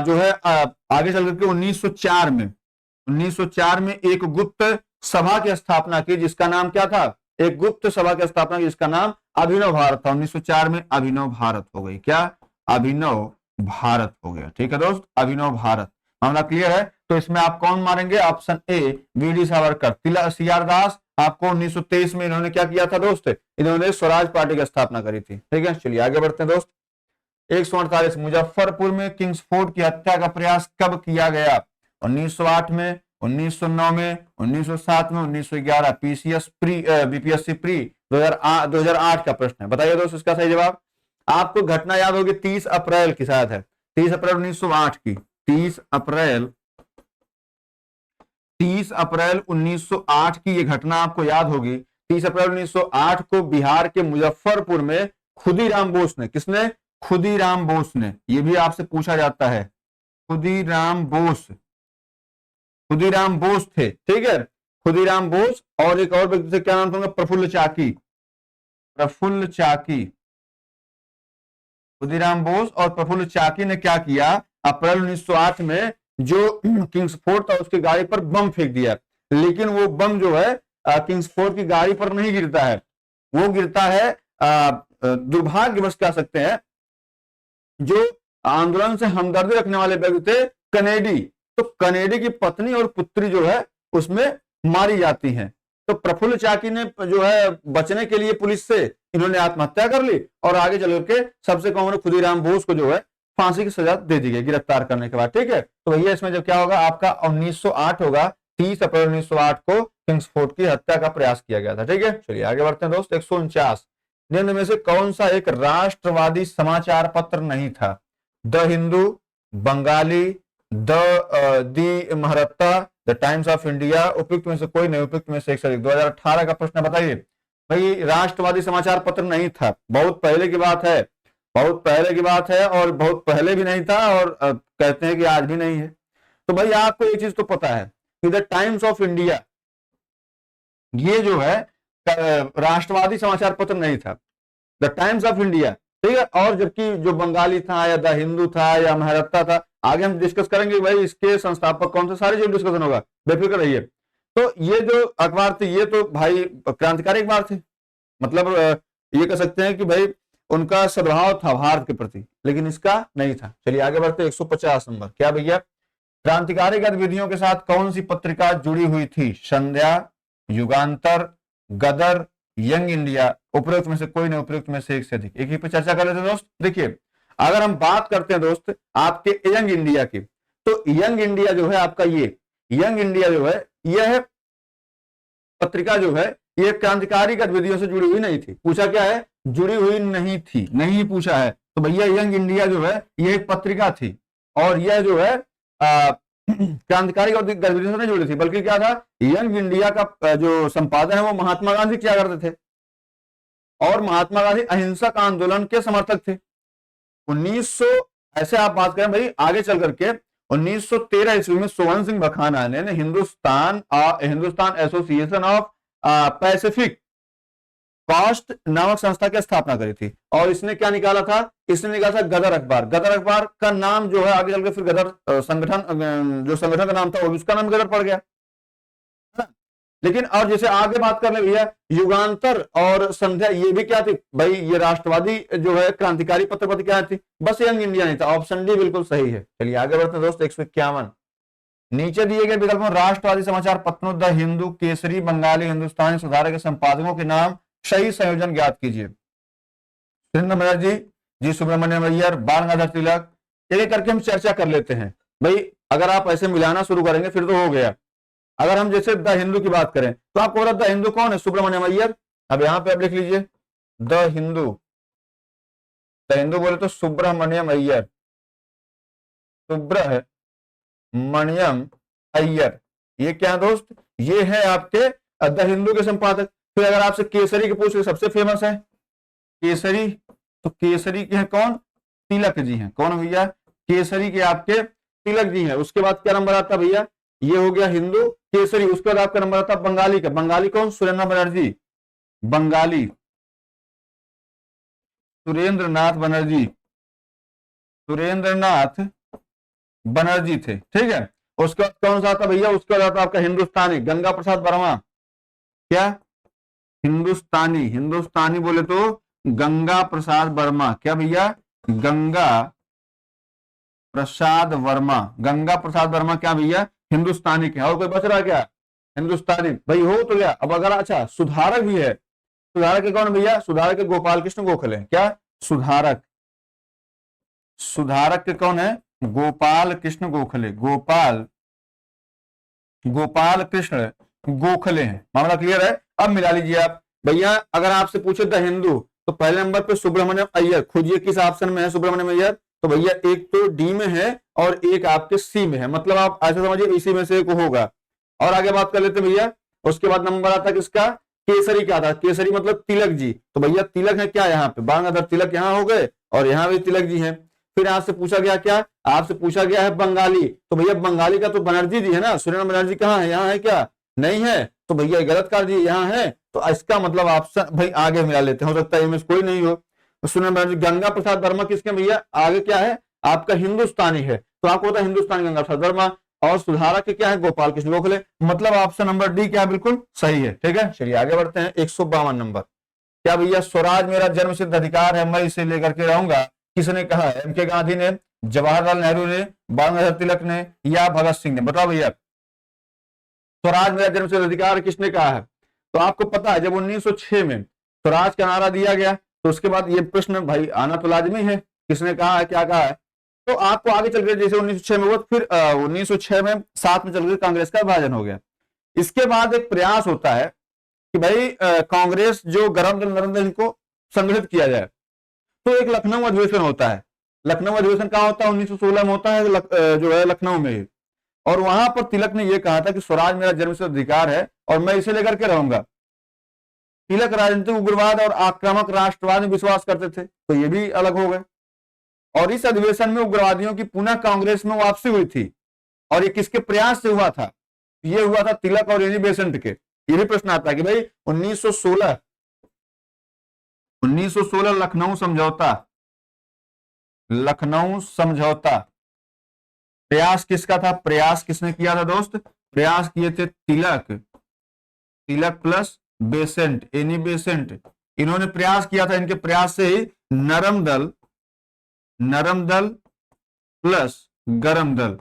जो है आगे चल करके 1904 में एक गुप्त सभा की स्थापना की, जिसका नाम क्या था? एक गुप्त सभा की स्थापना की जिसका नाम अभिनव भारत था। 1904 में अभिनव भारत हो गई। क्या? अभिनव भारत हो गया, ठीक है दोस्त, अभिनव भारत। मामला क्लियर है? तो इसमें आप कौन मारेंगे? Option A VD Savarkar. Tilak CR Das, आपको 1923 में इन्होंने क्या किया था दोस्त? इन्होंने स्वराज पार्टी की स्थापना करी थी, ठीक है। चलिए आगे बढ़ते हैं दोस्त। 148, मुजफ्फरपुर में किंग्सफोर्ड की हत्या का प्रयास कब किया गया? 1908 में, 1909 में, 1907 में, 1911। पीसीएस प्री बीपीएससी प्री 2008 का प्रश्न है। बताइए दोस्त इसका सही जवाब। आपको घटना याद होगी 30 अप्रैल की, शायद है 30 अप्रैल 1908 की। 30 अप्रैल 1908 की ये घटना आपको याद होगी। 30 अप्रैल 1908 को बिहार के मुजफ्फरपुर में खुदीराम बोस ने, किसने? खुदीराम बोस ने। ये भी आपसे पूछा जाता है। खुदीराम बोस थे, ठीक है। खुदीराम बोस और एक और व्यक्ति से क्या नाम था? प्रफुल्ल चाकी। खुदीराम बोस और प्रफुल्ल चाकी ने क्या किया? अप्रैल 1908 में जो किंग्सफोर्ड था उसकी गाड़ी पर बम फेंक दिया, लेकिन वो बम जो है किंग्सफोर्ड की गाड़ी पर नहीं गिरता है, वो गिरता है दुर्भाग्यवश कह सकते हैं जो आंदोलन से हमदर्दी रखने वाले व्यक्ति थे, कनेडी। तो कनेडी की पत्नी और पुत्री जो है उसमें मारी जाती हैं। तो प्रफुल्ल चाकी ने जो है बचने के लिए पुलिस से इन्होंने आत्महत्या कर ली और आगे चल के सबसे कॉमन खुदीराम बोस को जो है फांसी की सजा दे दी गई गिरफ्तार करने के बाद, ठीक है। तो भैया इसमें जब क्या होगा आपका 1908 होगा। 30 अप्रैल 1908 को किंग्सफोर्ड की हत्या का प्रयास किया गया था, ठीक है। चलिए आगे बढ़ते हैं दोस्त। 149, निम्न में से कौन सा एक राष्ट्रवादी समाचार पत्र नहीं था? The Hindu, Bengali, the Mahratta, the Times of India. उपयुक्त में से कोई नहीं, उपयुक्त में से एक से अधिक। 2018 का प्रश्न बताइए। भाई राष्ट्रवादी समाचार पत्र नहीं था, बहुत पहले की बात है, बहुत पहले की बात है और बहुत पहले भी नहीं था और कहते हैं कि आज भी नहीं है। तो भाई आपको एक चीज तो पता है कि द टाइम्स ऑफ इंडिया ये जो है राष्ट्रवादी समाचार पत्र नहीं था, द टाइम्स ऑफ इंडिया, ठीक है। और जबकि जो बंगाली था या द हिंदू था या महरत्ता था, आगे हम डिस्कस करेंगे भाई इसके संस्थापक कौन थे, सारी चीज डिस्कशन होगा, बेफिक्र रहिए। तो ये जो अखबार थे ये तो भाई क्रांतिकारी अखबार थे, मतलब ये कह सकते हैं कि भाई उनका सद्भाव था भारत के प्रति, लेकिन इसका नहीं था। चलिए आगे बढ़ते। 150 नंबर, क्या भैया? क्रांतिकारी गतिविधियों के साथ कौन सी पत्रिका जुड़ी हुई थी? संध्या, युगांतर, गदर, यंग इंडिया। उपयुक्त में से कोई नहीं, उपयुक्त में से एक से अधिक। एक ही पे चर्चा कर लेते हैं दोस्त। देखिए अगर हम बात करते हैं दोस्त आपके यंग इंडिया की, तो यंग इंडिया जो है आपका ये यंग इंडिया जो है यह पत्रिका जो है ये क्रांतिकारी गतिविधियों से जुड़ी हुई नहीं थी। पूछा क्या है? जुड़ी हुई नहीं थी, नहीं पूछा है। तो भैया यंग इंडिया जो है ये एक पत्रिका थी और यह जो है क्रांतिकारी और गतिविधियों से नहीं जुड़ी थी, बल्कि क्या था, यंग इंडिया का जो संपादन है वो महात्मा गांधी किया करते थे, और महात्मा गांधी अहिंसक आंदोलन के समर्थक थे। 1900 ऐसे आप बात करें भाई आगे चल करके 1913 ईस्वी में सोवन सिंह भखाना ने Hindustan association of Pacific cost नामक संस्था की स्थापना करी थी। और इसने क्या निकाला था, इसने निकाला था गदर अखबार। गदर अखबार का नाम जो है आगे चल के फिर गदर संगठन, जो संगठन का नाम था वो उसका नाम गदर पड़ गया। लेकिन और जैसे आगे बात कर ले भैया, युगांतर और संध्या, ये भी क्या थी भाई, ये राष्ट्रवादी जो है क्रांतिकारी पत्र पत्रिका थी, बस यंग इंडिया नहीं था। ऑप्शन डी बिल्कुल सही है। चलिए आगे बढ़ते हैं दोस्त। 151 नीचे दिए गए विकल्पों राष्ट्रवादी समाचार पत्रों द हिंदू, केसरी, बंगाली हिंदुस्तानी सुधारक के संपादकों के नाम सही संयोजन ज्ञात कीजिए। सुरेंद्र बनर्जी जी, सुब्रमण्यम अय्यर, बाल गंगाधर तिलक। एक करके हम चर्चा कर लेते हैं भाई। अगर आप ऐसे मिलाना शुरू करेंगे फिर तो हो गया। अगर हम जैसे द हिंदू की बात करें तो आपको बोला द हिंदू कौन है, सुब्रमण्यम अय्यर। अब यहां पे आप लिख लीजिए द हिंदू, द हिंदू बोले तो सुब्रमण्यम अय्यर, सुब्रमण्यम अय्यर। ये क्या दोस्त, ये है आपके द हिंदू के संपादक। फिर अगर आपसे केसरी के पूछ, सबसे फेमस है केसरी, तो केसरी के हैं कौन, तिलक जी हैं। कौन भैया, केसरी के आपके तिलक जी हैं। उसके बाद क्या नंबर आता भैया, ये हो गया हिंदू केसरी। उसके बाद आपका नंबर आता बंगाली का। बंगाली कौन, सुरेंद्र बनर्जी, बंगाली सुरेंद्र नाथ बनर्जी, सुरेंद्र नाथ बनर्जी थे, ठीक है। उसके बाद कौन सा आता भैया, उसके बाद आता आपका हिंदुस्तानी, गंगा प्रसाद वर्मा। क्या, हिंदुस्तानी, हिंदुस्तानी बोले तो गंगा प्रसाद वर्मा। क्या भैया, गंगा प्रसाद वर्मा, गंगा प्रसाद वर्मा क्या भैया हिंदुस्तानी के। और कोई बच रहा क्या, हिंदुस्तानी भाई हो तो गया। अब अगर अच्छा सुधारक भी है, सुधारक के कौन भैया, सुधारक के गोपाल कृष्ण गोखले। क्या, सुधारक, सुधारक के कौन है, गोपाल कृष्ण गोखले, गोपाल कृष्ण गोखले हैं। मामला क्लियर है। अब मिला लीजिए आप भैया। अगर आपसे पूछे द हिंदू तो पहले नंबर पे सुब्रमण्यम अय्यर, खोजिए किस ऑप्शन में है सुब्रमण्यम अय्यर। तो भैया एक तो डी में है और एक आपके सी में है, मतलब आप ऐसे समझिए इसी में से एक होगा। और आगे बात कर लेते भैया। उसके बाद नंबर आता किसका, केसरी क्या था, केसरी मतलब तिलक जी। तो भैया तिलक है क्या यहाँ पे, बाल गंगाधर तिलक यहाँ हो गए और यहाँ भी तिलक जी हैं। फिर आपसे पूछा गया क्या, आपसे पूछा गया है बंगाली। तो भैया बंगाली का तो बनर्जी जी है ना, सुरेंद्र बनर्जी कहाँ है, यहाँ है क्या, नहीं है। तो भैया गलत कर दिए, यहाँ है। तो इसका मतलब ऑप्शन भाई आगे मिला लेते हैं, हो सकता है इनमें कोई नहीं हो। सुरेंद्र बनर्जी, गंगा प्रसाद वर्मा किसके भैया, आगे क्या है आपका हिंदुस्तानी है, तो आपको होता है हिंदुस्तानी गंगा प्रसाद वर्मा। और सुधारक के क्या है, गोपाल कृष्ण गोखले। मतलब ऑप्शन नंबर डी क्या बिल्कुल सही है, ठीक है। चलिए आगे बढ़ते हैं। 152 नंबर। क्या भैया, स्वराज मेरा जन्मसिद्ध अधिकार है, मैं इसे लेकर के रहूंगा, किसने कहा है, एम के गांधी ने, जवाहरलाल नेहरू ने, बाल गंगाधर तिलक ने या भगत सिंह ने। बताओ भैया, स्वराज मेरा जन्मसिद्ध अधिकार किसने कहा है। तो आपको पता है जब 1906 में स्वराज का नारा दिया गया तो उसके बाद ये प्रश्न भाई आना तो लाजमी है, किसने कहा है, क्या कहा है। तो आपको आगे चल के जैसे 1906 में हुआ, फिर 1906 में 7 में चल के कांग्रेस का विभाजन हो गया। इसके बाद एक प्रयास होता है कि भाई कांग्रेस जो गरम दल नरम दल इनको संगठित किया जाए। तो एक लखनऊ अधिवेशन होता है। लखनऊ अधिवेशन कहाँ होता है, 1916 में होता है जो है लखनऊ में। और वहां पर तिलक ने यह कहा था कि स्वराज मेरा जन्मसिद्ध अधिकार है और मैं इसे लेकर के रहूंगा। तिलक राजनीतिक उग्रवाद और आक्रामक राष्ट्रवाद में विश्वास करते थे, तो ये भी अलग हो गए। और इस अधिवेशन में उग्रवादियों की पुनः कांग्रेस में वापसी हुई थी। और ये किसके प्रयास से हुआ था, ये हुआ था तिलक और एनी बेसेंट के। ये भी प्रश्न आता है कि भाई 1916 लखनऊ समझौता, लखनऊ समझौता प्रयास किसका था, प्रयास किसने किया था दोस्त, प्रयास किए थे तिलक, तिलक प्लस बेसेंट, एनी बेसेंट, इन्होंने प्रयास किया था। इनके प्रयास से ही नरम दल प्लस गरम दल,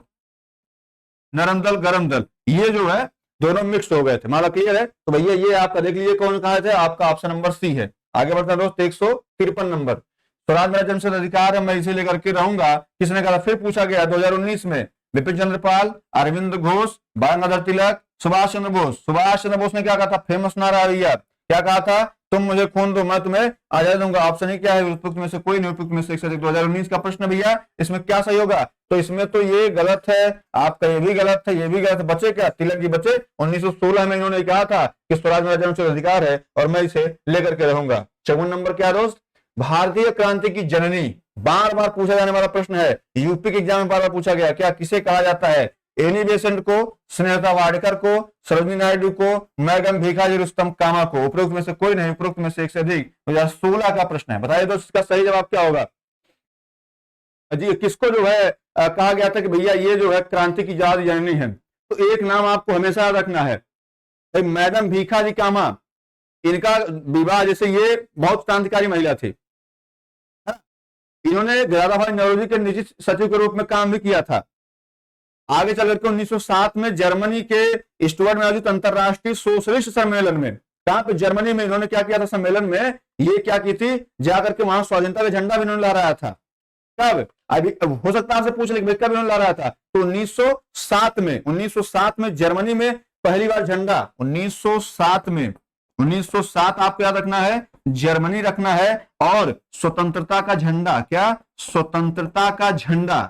नरम दल गरम दल, ये जो है दोनों मिक्स हो गए थे। माला क्लियर है। तो भैया ये आपका देख लीजिए कौन कहा थे, आपका ऑप्शन नंबर सी है। आगे बढ़ता है दोस्त। 153 नंबर। स्वराज मेरा जन्मसिद्ध अधिकार है, मैं इसे लेकर के रहूंगा, किसने कहा। फिर पूछा गया 2019 में विपिन चंद्र पाल, अरविंद घोष, बाल गंगाधर तिलक, सुभाष चंद्र बोस। सुभाष चंद्र बोस ने क्या कहा था, फेमस नारा भैया, क्या कहा था तुम मुझे खून दो मैं तुम्हें आजादी दूंगा। ऑप्शन ही क्या है, उपयुक्त में से कोई नहीं, उपयुक्त में से एक से अधिक। 2019 का प्रश्न भैया, इसमें क्या सही होगा? तो इसमें तो ये गलत है, आपका ये भी गलत है, ये भी गलत है। बचे क्या? तिलक जी बचे। 1916 में इन्होंने कहा था कि स्वराज मेरा जन्मसिद्ध अधिकार है और मैं इसे लेकर के रहूंगा। 54 नंबर क्या दोस्त? भारतीय क्रांति की जननी, बार बार पूछा जाने वाला प्रश्न है, यूपी के एग्जाम में बार बार पूछा गया, क्या किसे कहा जाता है? एनी बेसेंट को, स्नेहता वाडकर को, सरोजिनी नायडू को, मैडम भीखाजी रुस्तम कामा को। उपरोक्त में से कोई नहीं, उपरोक्त में से एक से अधिक। 2016 का प्रश्न है, बताइए दोस्त इसका सही जवाब क्या होगा? जी किसको जो है कहा गया था कि भैया ये जो है क्रांति की याद जननी है? तो एक नाम आपको हमेशा याद रखना है, मैडम भीखाजी कामा। इनका विवाह, जैसे ये बहुत क्रांतिकारी महिला थी, इन्होंने दादाभाई नौरोजी के निजी सचिव के रूप में काम भी किया था। आगे चल करके 1907 में जर्मनी के स्टुअर्ट में आयोजित अंतरराष्ट्रीय सोशलिस्ट सम्मेलन में, कहां पे? जर्मनी में। इन्होंने क्या किया था सम्मेलन में? ये क्या की थी, जाकर के वहां स्वाधीनता का झंडा भी इन्होंने लहराया था। कब? अभी हो सकता है आपसे पूछ लेंगे कब इन्होंने लहराया था? तो 1907 में, 1907 में जर्मनी में पहली बार झंडा, 1907 में, 1907 आपको याद रखना है, जर्मनी रखना है। और स्वतंत्रता का झंडा, क्या? स्वतंत्रता का झंडा,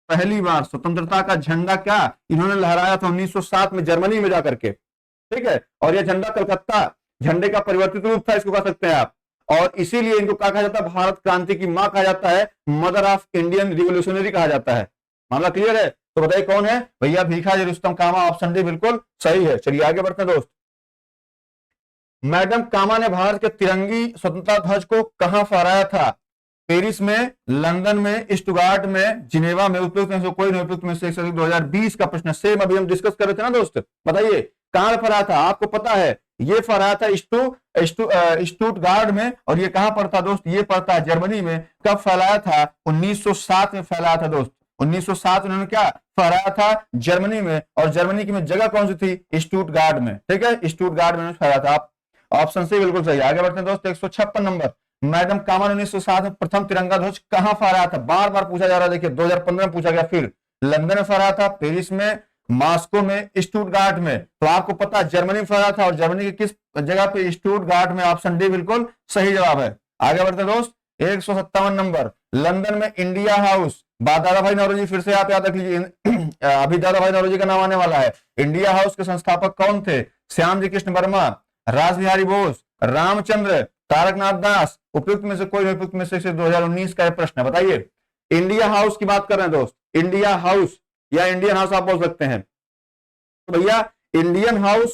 पहली बार स्वतंत्रता का झंडा क्या इन्होंने लहराया था 1907 में जर्मनी में जाकर के, ठीक है। और यह झंडा कलकत्ता झंडे का परिवर्तित रूप था, इसको कह सकते हैं आप। और इसीलिए इनको क्या कहा जाता है? भारत क्रांति की मां कहा जाता है, मदर ऑफ इंडियन रिवोल्यूशनरी कहा जाता है। मामला क्लियर है? तो बताइए कौन है भैया? भीखाजी रुस्तम कामा। ऑप्शन डी बिल्कुल सही है। चलिए आगे बढ़ते हैं दोस्त। मैडम कामा ने भारत के तिरंगी स्वतंत्रता ध्वज को कहां फहराया था? पेरिस में, लंदन में, स्टुटगार्ट में, जिनेवा में। उपयुक्त में से कोई नहीं, उपयुक्त में से एक से अधिक। 2020 का प्रश्न सेम अभी हम डिस्कस कर रहे थे ना दोस्त। बताइए कहां फहराया था? आपको पता है ये फहराया था स्टुटगार्ट में। और ये कहां पर था दोस्त? ये पड़ता है जर्मनी में। कब फैलाया था? 1907 में फैलाया था दोस्त। 1907 उन्होंने क्या फहराया था? जर्मनी में। और जर्मनी की में जगह कौन सी थी? स्टुटगार्ट में, ठीक है, स्टुटगार्ट में फहराया था। आप ऑप्शन से बिल्कुल सही। आगे बढ़ते हैं दोस्त। 156 नंबर, मैडम कामा ने 1907 में प्रथम तिरंगा ध्वज कहां फहराया था? बार बार पूछा जा रहा है। देखिए 2015 में पूछा गया, फिर लंदन में फहराया था, पेरिस में, मॉस्को में, स्टुटगार्ट में। तो आपको पता है जर्मनी में फहराया था। और जर्मनी की किस जगह पे? स्टुटगार्ट में। ऑप्शन डी बिल्कुल सही जवाब है। आगे बढ़ते हैं दोस्त। 157 नंबर, लंदन में इंडिया हाउस, दादा भाई नौरोजी, फिर से आप याद रख लीजिए, अभी दादा भाई नौरोजी का नाम आने वाला है। इंडिया हाउस के संस्थापक कौन थे? श्याम जी कृष्ण वर्मा, रास बिहारी बोस, रामचंद्र, तारकनाथ दास। उपयुक्त में से कोई नहीं, उपयुक्त में से 2019 का प्रश्न है। बताइए इंडिया हाउस की बात कर रहे हैं दोस्त, इंडिया हाउस या इंडियन हाउस आप बोल सकते हैं। तो भैया इंडियन हाउस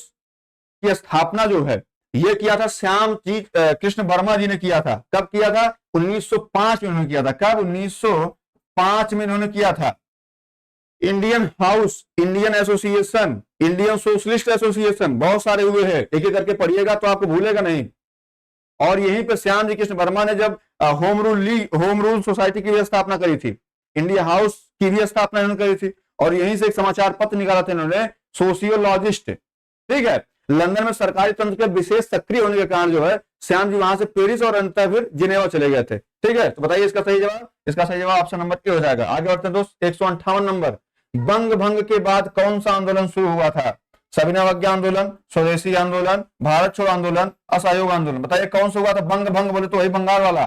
की स्थापना जो है ये किया था श्याम जी कृष्ण वर्मा जी ने किया था। कब किया था? 1905 में उन्होंने किया था। कब? 1905 में इन्होंने किया था। Indian house, Indian association, Indian socialist association, बहुत सारे हुए हैं, एक एक करके पढ़िएगा तो आपको भूलेगा नहीं। और यहीं पे श्याम जी कृष्ण वर्मा ने जब होम रूल सोसाइटी की भी स्थापना करी थी, इंडिया हाउस की भी स्थापना इन्होंने करी थी। और यहीं से एक समाचार पत्र निकाला था इन्होंने, सोशियोलॉजिस्ट, ठीक है। लंदन में सरकारी तंत्र के विशेष सक्रिय होने के कारण जो है श्याम जी वहां से पेरिस और अंततः फिर जिनेवा चले गए थे, ठीक है। तो बताइए इसका सही जवाब? इसका सही जवाब ऑप्शन नंबर ए हो जाएगा। आगे बढ़ते हैं दोस्त। 158 नंबर, बंग भंग के बाद कौन सा आंदोलन शुरू हुआ था? सविनय अवज्ञा आंदोलन, स्वदेशी आंदोलन, भारत छोड़ो आंदोलन, असहयोग आंदोलन। बताइए कौन सा हुआ था? बंग भंग बोले तो वही बंगाल वाला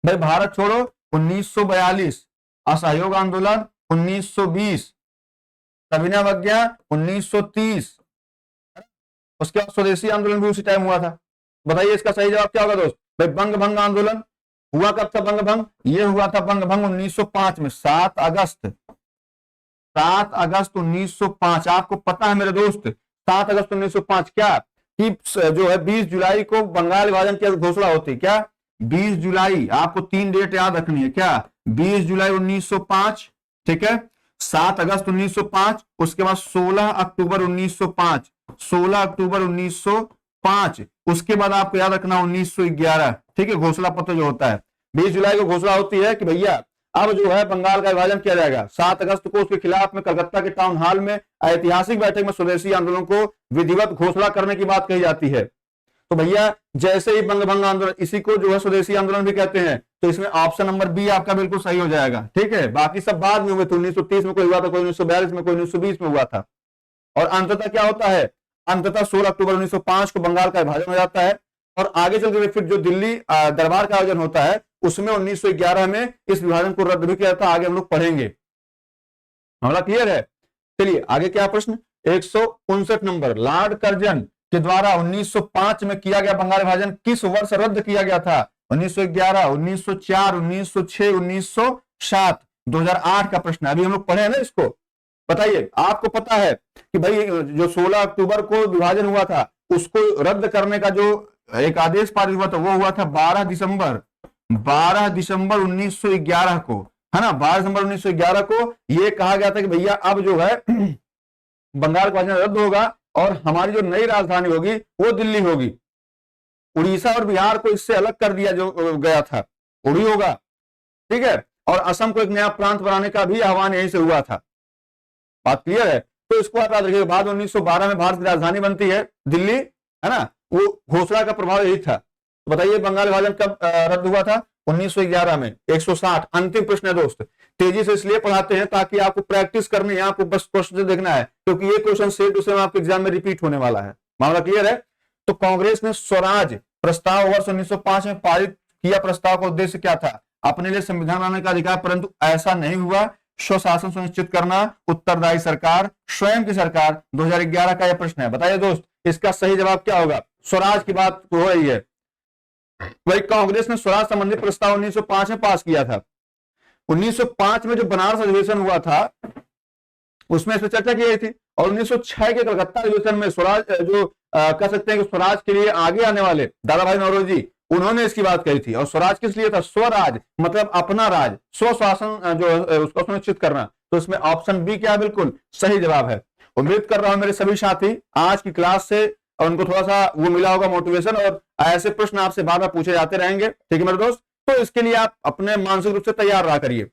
भाई। भारत छोड़ो 1942, असहयोग आंदोलन 1920, सविनय अवज्ञा 1930, उसके बाद स्वदेशी आंदोलन भी उसी टाइम हुआ था। बताइए इसका सही जवाब क्या होगा दोस्त? भाई बंग भंग आंदोलन हुआ कब था? बंग भंग ये हुआ था बंग भंग 1905 में, 7 अगस्त 1905। आपको पता है मेरे दोस्त 7 अगस्त 1905 क्या कि जो है 20 जुलाई को बंगाल विभाजन की घोषणा होती। क्या? 20 जुलाई, आपको 3 डेट याद रखनी है। क्या? 20 जुलाई 1905, ठीक है, 7 अगस्त 1905, उसके बाद 16 अक्टूबर 1905, 16 अक्टूबर 1905, उसके बाद आपको याद रखना 1911, ठीक है, घोषणा पत्र जो होता है 20 जुलाई को घोषणा होती है कि भैया अब जो है बंगाल का विभाजन किया जाएगा। 7 अगस्त को उसके खिलाफ में कलकत्ता के टाउन हॉल में ऐतिहासिक बैठक में स्वदेशी आंदोलन को विधिवत घोषणा करने की बात कही जाती है। तो भैया जैसे ही बंग भंग आंदोलन, इसी को जो है स्वदेशी आंदोलन भी कहते हैं। तो इसमें ऑप्शन नंबर बी आपका बिल्कुल सही हो जाएगा, ठीक है। बाकी सब बाद में हुए थे, 1930 में कोई हुआ था, कोई 1942 में, कोई 1920 में हुआ था। और अंततः क्या होता है? अंततः 16 अक्टूबर 1905 को बंगाल का विभाजन हो जाता है। और आगे चल के फिर जो दिल्ली दरबार का आयोजन होता है उसमें 1911 में इस विभाजन को रद्द भी किया था, आगे हम लोग पढ़ेंगे। मामला क्लियर है। चलिए आगे क्या प्रश्न, 159 नंबर, लॉर्ड कर्जन के द्वारा 1905 में किया गया बंगाल विभाजन किस वर्ष रद्द किया गया था? 1911, 1904, 1906, 1907, 2008 का प्रश्न है। अभी हम लोग पढ़े हैं ना इसको, बताइए। आपको पता है कि भाई जो 16 अक्टूबर को विभाजन हुआ था उसको रद्द करने का जो एक आदेश पारित हुआ था वो हुआ था 12 दिसंबर 1911 को, है ना। 12 दिसंबर 1911 को ये कहा गया था कि भैया अब जो है बंगाल का विभाजन रद्द होगा और हमारी जो नई राजधानी होगी वो दिल्ली होगी। उड़ीसा और बिहार को इससे अलग कर दिया जो गया था, उड़ी होगा, ठीक है। और असम को एक नया प्रांत बनाने का भी आह्वान यहीं से हुआ था। बात क्लियर है। तो इसको आप याद रखिएगा। बाद 1912 में भारत की राजधानी बनती है दिल्ली, है ना। वो घोषणा का प्रभाव यही था। तो बताइए बंगाल विभाजन कब रद्द हुआ था? 1911 में। 160 अंतिम प्रश्न है दोस्त। तेजी से इसलिए पढ़ाते हैं ताकि आपको प्रैक्टिस करनी है, आपको बस क्वेश्चन देखना है, क्योंकि ये क्वेश्चन सेम टू सेम आपके एग्जाम में रिपीट होने वाला है। मामला क्लियर है। तो कांग्रेस ने स्वराज प्रस्ताव वर्ष 1905 में पारित किया। प्रस्ताव का उद्देश्य क्या था? अपने लिए संविधान बनाने का अधिकार, परंतु ऐसा नहीं हुआ। स्वशासन सुनिश्चित करना, उत्तरदायी सरकार, स्वयं की सरकार। 2011 का यह प्रश्न है। बताइए दोस्त इसका सही जवाब क्या होगा? स्वराज की बात हो रही है। वही कांग्रेस ने स्वराज संबंधी प्रस्ताव 1905 में पास किया था। 1905 में जो बनारस अधिवेशन हुआ था उसमें इस पर चर्चा की गई थी। और 1906 के कलकत्ता अधिवेशन में स्वराज जो कह सकते हैं कि स्वराज के लिए आगे आने वाले दादा भाई नौरोजी, उन्होंने इसकी बात कही थी। और स्वराज किस लिए था? स्वराज मतलब अपना राज, स्वशासन जो उसको सुनिश्चित करना। तो इसमें ऑप्शन बी क्या है? बिल्कुल सही जवाब है। उम्मीद कर रहा हूं मेरे सभी साथी आज की क्लास से उनको थोड़ा सा वो मिला होगा मोटिवेशन, और ऐसे प्रश्न आपसे बार बार पूछे जाते रहेंगे, ठीक है मेरे दोस्त। तो इसके लिए आप अपने मानसिक रूप से तैयार रहा करिए।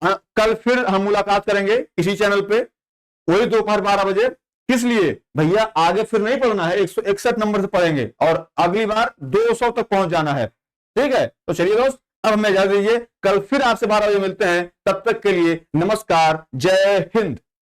कल फिर हम मुलाकात करेंगे इसी चैनल पे, वही दोपहर 12 बजे। किस लिए भैया? आगे फिर नहीं पढ़ना है, 161 नंबर से पढ़ेंगे और अगली बार 200 तक पहुंच जाना है, ठीक है। तो चलिए दोस्त अब हमें इजाजत दीजिए, कल फिर आपसे 12 बजे मिलते हैं। तब तक के लिए नमस्कार, जय हिंद।